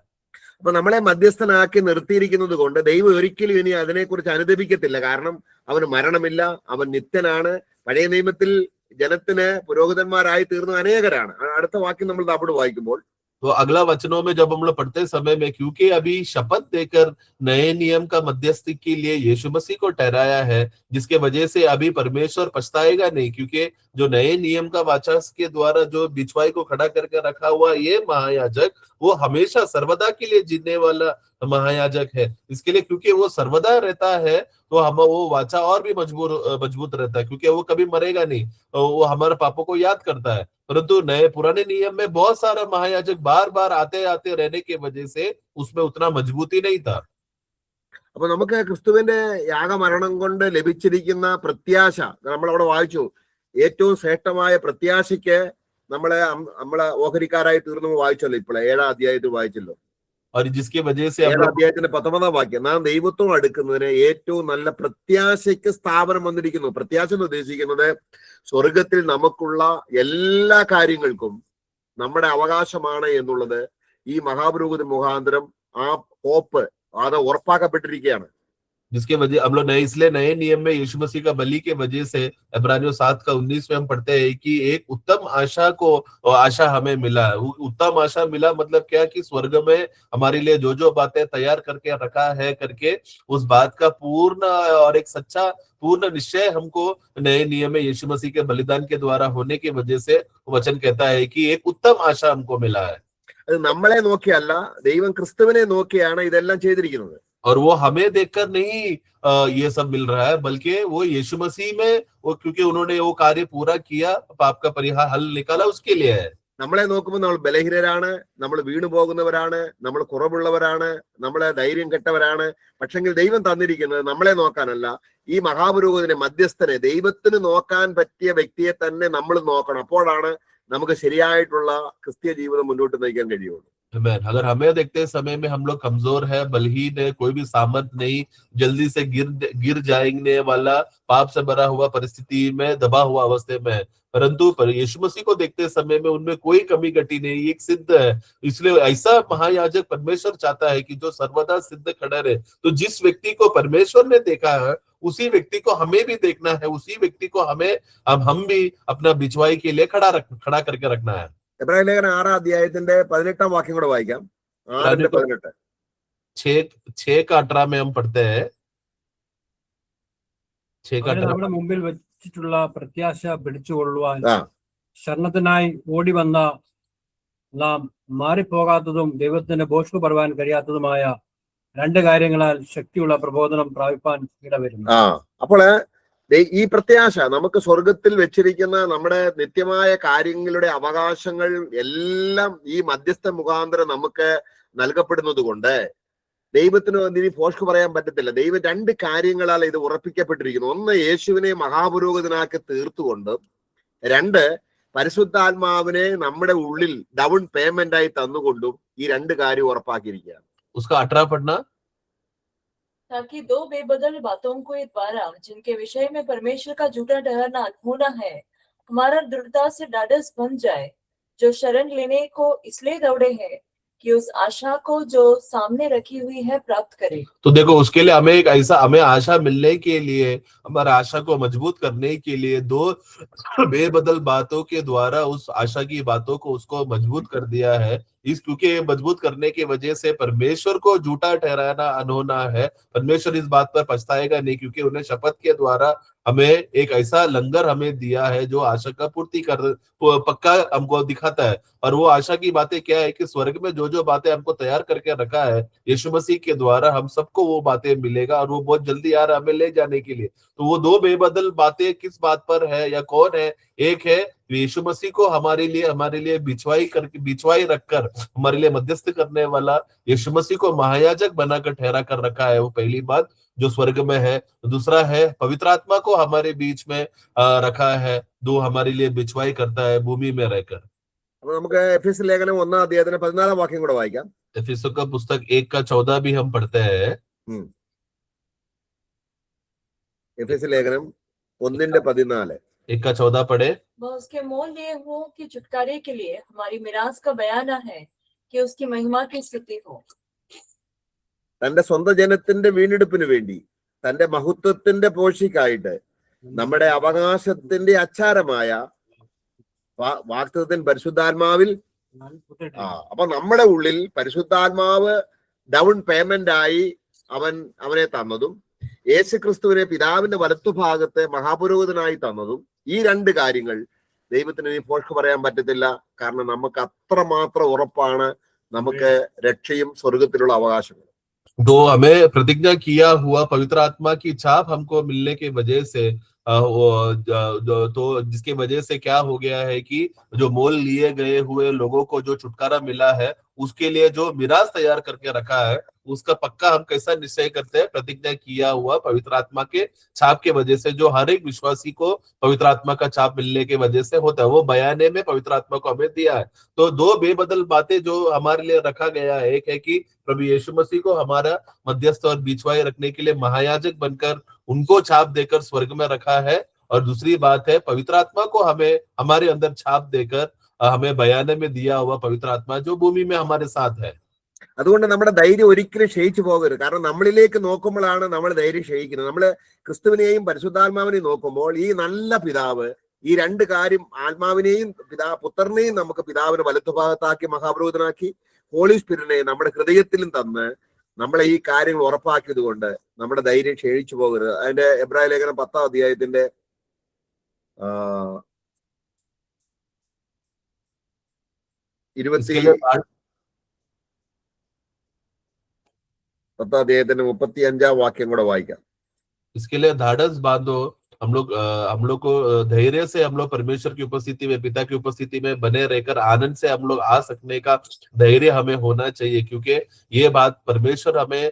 അപ്പൊ നമ്മളെ മധ്യസ്ഥനാക്കി നിർത്തിയിരിക്കുന്നത് കൊണ്ട് ദൈവം ഒരിക്കലും ഇനി അതിനെക്കുറിച്ച് അനുദപിക്കത്തില്ല. കാരണം അവന് മരണമില്ല, അവൻ നിത്യനാണ്. പഴയ നിയമത്തിൽ ജനത്തിന് പുരോഹിതന്മാരായി തീർന്ന അനേകരാണ്. അടുത്ത വാക്യം നമ്മൾ അവിടെ വായിക്കുമ്പോൾ, तो अगला वचनों में जब हम लोग पढ़ते समय में, क्योंकि अभी शपथ देकर नए नियम का मध्यस्थी के लिए यीशु मसीह को ठहराया है, जिसके वजह से अभी परमेश्वर पछताएगा नहीं, क्योंकि जो नए नियम का वाचा के द्वारा जो बिचवाई को खड़ा करके रखा हुआ ये महायाजक, वो हमेशा सर्वदा के लिए जीने वाला महायाजक है. इसके लिए क्योंकि वो सर्वदा रहता है, तो हम वो वाचा और भी मजबूत रहता है, क्योंकि वो कभी मरेगा नहीं, वो हमारे पापों को याद करता है. परंतु पुराने नियम में बहुत सारा महायाजक बार बार आते रहने की वजह से उसमें उतना मजबूती नहीं था. അപ്പൊ നമുക്ക് ക്രിസ്തുവിന്റെ യാഗമരണം കൊണ്ട് ലഭിച്ചിരിക്കുന്ന പ്രത്യാശ നമ്മൾ അവിടെ വായിച്ചു. ഏറ്റവും ശ്രേഷ്ഠമായ പ്രത്യാശയ്ക്ക് നമ്മളെ ഓഹരിക്കാരായി തീർന്നു വായിച്ചല്ലോ. ഇപ്പോൾ 7-ാം അധ്യായത്തിൽ വായിച്ചല്ലോ. और जिसकी वजह से 7-ാം അധ്യായത്തിന്റെ 19-ാം വാക്യം, നാം ദൈവത്തോട് അടുക്കുന്നതിന് ഏറ്റവും നല്ല പ്രത്യാശയ്ക്ക് സ്ഥാപനം വന്നിരിക്കുന്നു. പ്രത്യാശ എന്ന് ഉദ്ദേശിക്കുന്നത് സ്വർഗത്തിൽ നമുക്കുള്ള എല്ലാ കാര്യങ്ങൾക്കും നമ്മുടെ അവകാശമാണ് എന്നുള്ളത് ഈ മഹാപുരോഹിത മുഖാന്തരം ആ ഹോപ്പ് അത് ഉറപ്പാക്കപ്പെട്ടിരിക്കുകയാണ്. जिसके वजह हम लोग इसलिए नए नियम में यीशु मसीह का बलि के वजह से इब्रानियों 7 का 19 में हम पढ़ते हैं कि एक उत्तम आशा हमें मिला. उत्तम आशा मिला मतलब क्या, कि स्वर्ग में हमारे लिए जो बातें तैयार करके रखा है करके उस बात का पूर्ण और एक सच्चा पूर्ण निश्चय हमको नए नियम में यीशु मसीह के बलिदान के द्वारा होने की वजह से वचन कहता है कि एक उत्तम आशा हमको मिला है. അത് നമ്മളെ നോക്കിയല്ല, ദൈവം ക്രിസ്തുവിനെ നോക്കിയാണ് ഇതെല്ലാം ചെയ്തിരിക്കുന്നത്. और वो हमें देखकर नहीं ये सब मिल रहा है, बल्कि वो यीशु मसीह में वो, क्योंकि उन्होंने वो कार्य पूरा किया, पाप का परिहार हल निकाला, उसके लिए है. നമ്മളെ നോക്കുമ്പോൾ നമ്മൾ ബലഹീനരാണ്, നമ്മൾ വീണു പോകുന്നവരാണ്, നമ്മൾ കുറവുള്ളവരാണ്, നമ്മളെ ധൈര്യം കെട്ടവരാണ്. പക്ഷെങ്കിൽ ദൈവം തന്നിരിക്കുന്നത് നമ്മളെ നോക്കാനല്ല, ഈ മഹാപുരോഹിതനെ മധ്യസ്ഥനെ ദൈവത്തിന് നോക്കാൻ പറ്റിയ വ്യക്തിയെ തന്നെ നമ്മൾ നോക്കണം. അപ്പോഴാണ് നമുക്ക് ശരിയായിട്ടുള്ള ക്രിസ്തീയ ജീവിതം മുന്നോട്ട് നയിക്കാൻ കഴിയുള്ളൂ. अगर हमें देखते समय में हम लोग कमजोर है, बलहीन है, कोई भी सामर्थ नहीं, जल्दी से गिर जाएंगे वाला पाप से भरा हुआ परिस्थिति में दबा हुआ अवस्थे में है, परंतु यीशु मसीह को देखते समय में उनमें कोई कमी घटी नहीं, एक सिद्ध है. इसलिए ऐसा महायाजक परमेश्वर चाहता है कि जो सर्वदा सिद्ध खड़ा रहे. तो जिस व्यक्ति को परमेश्वर ने देखा है उसी व्यक्ति को हमें भी देखना है, उसी व्यक्ति को हम भी अपना बिचवाई के लिए खड़ा करके रखना है. എബ്രായ ലേഖനം 6-ാം അധ്യായത്തിന്റെ 18-ാം വാക്യം കൂടെ വായിക്കാം. 6-18. 6 का 18 में हम पढ़ते हैं. 6 का 18 നമ്മുടെ മുമ്പിൽ വെച്ചിട്ടുള്ള പ്രത്യാശ പിടിച്ചുകൊള്ളുവാൻ ശരണത്തിനായി ഓടി വന്ന നാം മാറിപ്പോകാത്തതും ദൈവത്തിന് ഭോഷ്കു പറവാൻ കഴിയാത്തതുമായ രണ്ട് കാര്യങ്ങളാൽ ശക്തിയുള്ള പ്രബോധനം പ്രാപിപ്പാൻ ഇടവരുന്നു. അപ്പോൾ ഈ പ്രത്യാശ നമുക്ക് സ്വർഗത്തിൽ വെച്ചിരിക്കുന്ന നമ്മുടെ നിത്യമായ കാര്യങ്ങളുടെ അവകാശങ്ങൾ എല്ലാം ഈ മധ്യസ്ഥ മുഖാന്തരം നമുക്ക് നൽകപ്പെടുന്നത് കൊണ്ട് ദൈവത്തിന് ഇനി പോഷ്ക്ക് പറയാൻ പറ്റത്തില്ല. ദൈവം രണ്ട് കാര്യങ്ങളാൽ ഇത് ഉറപ്പിക്കപ്പെട്ടിരിക്കുന്നു. ഒന്ന്, യേശുവിനെ മഹാപുരോഹിതനാക്കി തീർത്തുകൊണ്ട്, രണ്ട്, പരിശുദ്ധാത്മാവിനെ നമ്മുടെ ഉള്ളിൽ ഡൗൺ പേയ്മെന്റ് ആയി തന്നുകൊണ്ടും ഈ രണ്ട് കാര്യം ഉറപ്പാക്കിയിരിക്കുകയാണ്. उसका 18 पढ़ना। ताकि दो बेबदल बातों के द्वारा जिनके विषय में परमेश्वर का झूठा ठहरना अधूरा है, हमारा दृढ़ता से ढाढ़स बन जाए, जो शरण लेने को इसलिए दौड़े हैं कि उस आशा को जो सामने रखी हुई है प्राप्त करे। तो देखो, उसके लिए हमें आशा मिलने के लिए, हमारा आशा को मजबूत करने के लिए दो बेबदल बातों के द्वारा उस आशा की बातों को उसको मजबूत कर दिया है। क्योंकि मजबूत करने की वजह से परमेश्वर को झूठा ठहराना अनहोना है। परमेश्वर इस बात पर पछताएगा नहीं, क्योंकि उन्हें शपथ के द्वारा हमें एक ऐसा लंगर हमें दिया है जो आशा का पूर्ति कर पक्का हमको दिखाता है। और वो आशा की बातें क्या है कि स्वर्ग में जो जो बातें हमको तैयार करके रखा है यीशु मसीह के द्वारा, हम सबको वो बातें मिलेगा और वो बहुत जल्दी आ रहा है हमें ले जाने के लिए। तो वो दो बेबदल बातें किस बात पर है या कौन है? एक है यीशु मसीह को हमारे लिए बिछवाई रखकर हमारे लिए मध्यस्थ करने वाला यीशु मसीह को महायाजक बनाकर ठहरा कर रखा है, वो पहली बात जो स्वर्ग में है। दूसरा है पवित्र आत्मा को हमारे बीच में रखा है, दो हमारे लिए बिछवाई करता है भूमि में रहकर। അപ്പൊ നമുക്ക് എഫെസ്യ ലേഖനം 1-ാം അധ്യായത്തിന്റെ 14-ാം വാക്യം കൂടെ വായിക്കാം. एफिसों का पुस्तक 1:14 भी हम पढ़ते हैं। എഫെസ്യ ലേഖനം 1:14. 1:14 पढ़े। वह उसके मोल लिए हो कि छुटकारे के लिए हमारी मिरास का बयाना है कि उसकी महिमा की स्तुति हो। തന്റെ സ്വന്തം ജനത്തിന്റെ വീണ്ടെടുപ്പിന് വേണ്ടി, തന്റെ മഹത്വത്തിന്റെ പോഷിക്കായിട്ട്, നമ്മുടെ അവകാശത്തിന്റെ അച്ചാരമായ വാഗ്ദത്തത്തിൻ പരിശുദ്ധാത്മാവിൽ അപ്പൊ നമ്മുടെ ഉള്ളിൽ പരിശുദ്ധാത്മാവ് ഡൗൺ പേയ്മെന്റ് ആയി അവനെ തന്നതും, യേശു ക്രിസ്തുവിനെ പിതാവിന്റെ വലത്തുഭാഗത്തെ മഹാപുരോഹിതനായി തന്നതും, ഈ രണ്ട് കാര്യങ്ങൾ ദൈവത്തിന് ഇനി പോഷ്ക്ക് പറയാൻ പറ്റത്തില്ല. കാരണം നമുക്ക് അത്രമാത്രം ഉറപ്പാണ് നമുക്ക് രക്ഷയും സ്വർഗത്തിലുള്ള അവകാശങ്ങളും. तो हमें प्रतिज्ञा किया हुआ पवित्र आत्मा की छाप हमको मिलने की वजह से तो जिसके वजह से क्या हो गया है कि जो मोल लिए गए हुए लोगों को जो छुटकारा मिला है, उसके लिए जो मिरास तैयार करके रखा है, उसका पक्का हम कैसा निश्चय करते हैं? प्रतिज्ञा किया हुआ पवित्र आत्मा के छाप के वजह से, जो हर एक विश्वासी को पवित्र आत्मा का छाप मिलने के वजह से होता है, वो बयाने में पवित्र आत्मा को हमें दिया है। तो दो बेबदल बातें जो हमारे लिए रखा गया है, एक है कि प्रभु यीशु मसीह को हमारा मध्यस्थ और बिछवाई रखने के लिए महायाजक बनकर उनको छाप देकर स्वर्ग में रखा है, और दूसरी बात है पवित्र आत्मा को हमें हमारे अंदर छाप देकर हमें बयाने में दिया हुआ पवित्र आत्मा जो भूमि में हमारे साथ है। അതുകൊണ്ട് നമ്മുടെ ധൈര്യം ഒരിക്കലും ക്ഷയിച്ചു പോകരുത്. കാരണം നമ്മളിലേക്ക് നോക്കുമ്പോഴാണ് നമ്മൾ ധൈര്യം ക്ഷയിക്കുന്നത്. നമ്മള് ക്രിസ്തുവിനെയും പരിശുദ്ധാത്മാവിനെയും നോക്കുമ്പോൾ ഈ നല്ല പിതാവ് ഈ രണ്ട് കാര്യം, ആത്മാവിനെയും പുത്രനെയും നമുക്ക് പിതാവിന് വലത്തുഭാഗത്താക്കി മഹാപുരോഹിതനാക്കി, ഹോളി സ്പിരിറ്റിനെ നമ്മുടെ ഹൃദയത്തിലും തന്ന് നമ്മളെ ഈ കാര്യങ്ങൾ ഉറപ്പാക്കിയത് കൊണ്ട് നമ്മുടെ ധൈര്യം ക്ഷയിച്ചു പോകരുത്. അതിന്റെ എബ്രായ ലേഖനം 10-ാം അധ്യായത്തിന്റെ 35-ാം വാക്യം കൂടെ വായിക്കാം. इसके लिए धाड़स बांधो, हम लोग को धैर्य से हम लोग परमेश्वर की उपस्थिति में, पिता की उपस्थिति में बने रहकर आनंद से हम लोग आ सकने का धैर्य हमें होना चाहिए, क्योंकि ये बात परमेश्वर हमें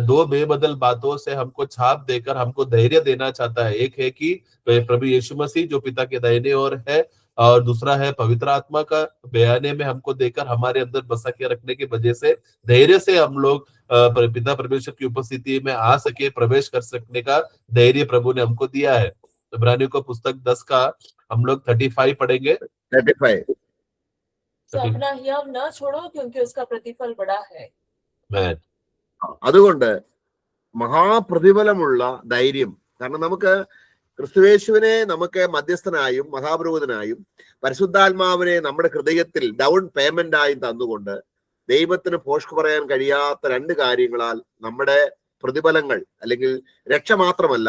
दो बेबदल बातों से हमको छाप देकर हमको धैर्य देना चाहता है। एक है कि प्रभु यीशु मसीह जो पिता के दाहिने ओर है, और दूसरा है पवित्र आत्मा का बयाने में हमको देकर हमारे अंदर बसा के रखने की वजह से धैर्य से हम लोग पिता परमेश्वर की उपस्थिति में आ सके, प्रवेश कर सकने का धैर्य प्रभु ने हमको दिया है। इब्रानियों का पुस्तक 10 का हम लोग 35 पढ़ेंगे। 35 अपना हियाव न छोड़ो क्योंकि उसका प्रतिफल बड़ा है। അതുകൊണ്ട് മഹാപ്രതിഫലമുള്ള ധൈര്യം, കാരണം നമുക്ക് ക്രിസ്തുയേശുവിനെ നമുക്ക് മധ്യസ്ഥനായും മഹാപുരോഹിതനായും പരിശുദ്ധാത്മാവിനെ നമ്മുടെ ഹൃദയത്തിൽ ഡൗൺ പേയ്മെന്റ് ആയും തന്നുകൊണ്ട് ദൈവത്തിന് പോഷ്ക്ക് പറയാൻ കഴിയാത്ത രണ്ട് കാര്യങ്ങളാൽ നമ്മുടെ പ്രതിഫലങ്ങൾ, അല്ലെങ്കിൽ രക്ഷ മാത്രമല്ല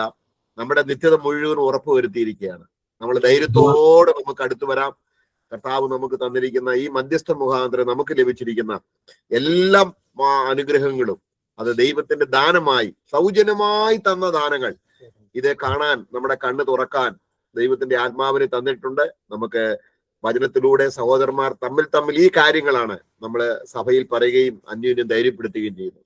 നമ്മുടെ നിത്യത മുഴുവൻ ഉറപ്പുവരുത്തിയിരിക്കുകയാണ്. നമ്മൾ ധൈര്യത്തോടെ നമുക്ക് അടുത്തു വരാം. കർത്താവ് നമുക്ക് തന്നിരിക്കുന്ന ഈ മധ്യസ്ഥ മുഖാന്തരം നമുക്ക് ലഭിച്ചിരിക്കുന്ന എല്ലാ അനുഗ്രഹങ്ങളും അത് ദൈവത്തിന്റെ ദാനമായി, സൗജന്യമായി തന്ന ദാനങ്ങൾ, ഇത് കാണാൻ നമ്മുടെ കണ്ണ് തുറക്കാൻ ദൈവത്തിന്റെ ആത്മാവിനെ തന്നിട്ടുണ്ട്. നമുക്ക് വചനത്തിലൂടെ സഹോദരന്മാർ തമ്മിൽ ഈ കാര്യങ്ങളാണ് നമ്മൾ സഭയിൽ പറയുകയും അന്യോന്യം ധൈര്യപ്പെടുത്തുകയും ചെയ്യുന്നത്.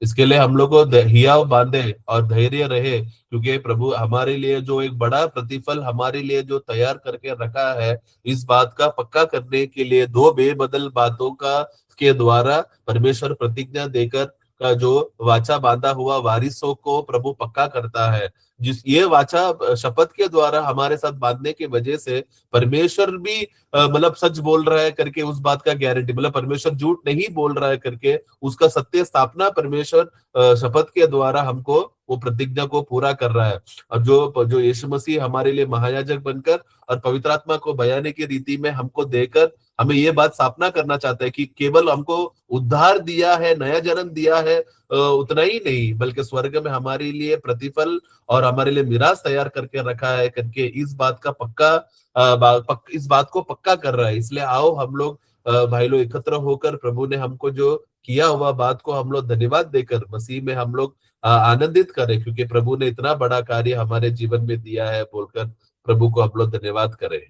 इसके लिए हम लोग को हियाव बांधे और धैर्य रहे, क्योंकि प्रभु हमारे लिए जो एक बड़ा प्रतिफल हमारे लिए जो तैयार करके रखा है, इस बात का पक्का करने के लिए दो बेबदल बातों का के द्वारा परमेश्वर प्रतिज्ञा देकर का जो वाचा बांधा हुआ वारिसों को प्रभु पक्का करता है। जिस ये वाचा शपथ के द्वारा हमारे साथ बांधने की वजह से परमेश्वर भी मतलब सच बोल रहा है करके उस बात का गारंटी, मतलब परमेश्वर झूठ नहीं बोल रहा है करके उसका सत्य स्थापना परमेश्वर शपथ के द्वारा हमको वो प्रतिज्ञा को पूरा कर रहा है। और जो यीशु मसीह हमारे लिए महायाजक बनकर और पवित्र आत्मा को बयाने की रीति में हमको देकर हमें ये बात स्थापना करना चाहता है कि केवल हमको उद्धार दिया है, नया जन्म दिया है, उतना ही नहीं बल्कि स्वर्ग में हमारे लिए प्रतिफल और हमारे लिए मिरास तैयार करके रखा है करके इस बात का इस बात को पक्का कर रहा है। इसलिए आओ हम लोग भाई लोग एकत्र होकर प्रभु ने हमको जो किया हुआ बात को हम लोग धन्यवाद देकर मसीह में हम लोग आनंदित करें, क्योंकि प्रभु ने इतना बड़ा कार्य हमारे जीवन में दिया है बोलकर प्रभु को हम लोग धन्यवाद करें।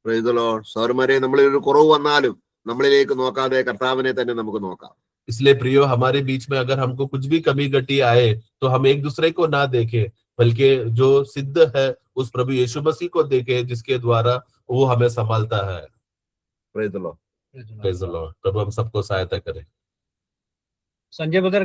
Praise the Lord. സഹോദരന്മാരെ, നമ്മളിൽ ഒരു കുറവ് വന്നാലും നമ്മളിലേക്ക് നോക്കാതെ കർത്താവിനെ തന്നെ നമുക്ക് നോക്കാം. इसलिए प्रियो, हमारे बीच में अगर हमको कुछ भी कमी घटी आए तो हम एक दूसरे को ना देखें, बल्कि जो सिद्ध है उस प्रभु यीशु मसीह को देखें, जिसके द्वारा वो हमें संभालता है। Praise the Lord. Praise the Lord. प्रभु हम सबको सहायता करे। संजय ब्रदर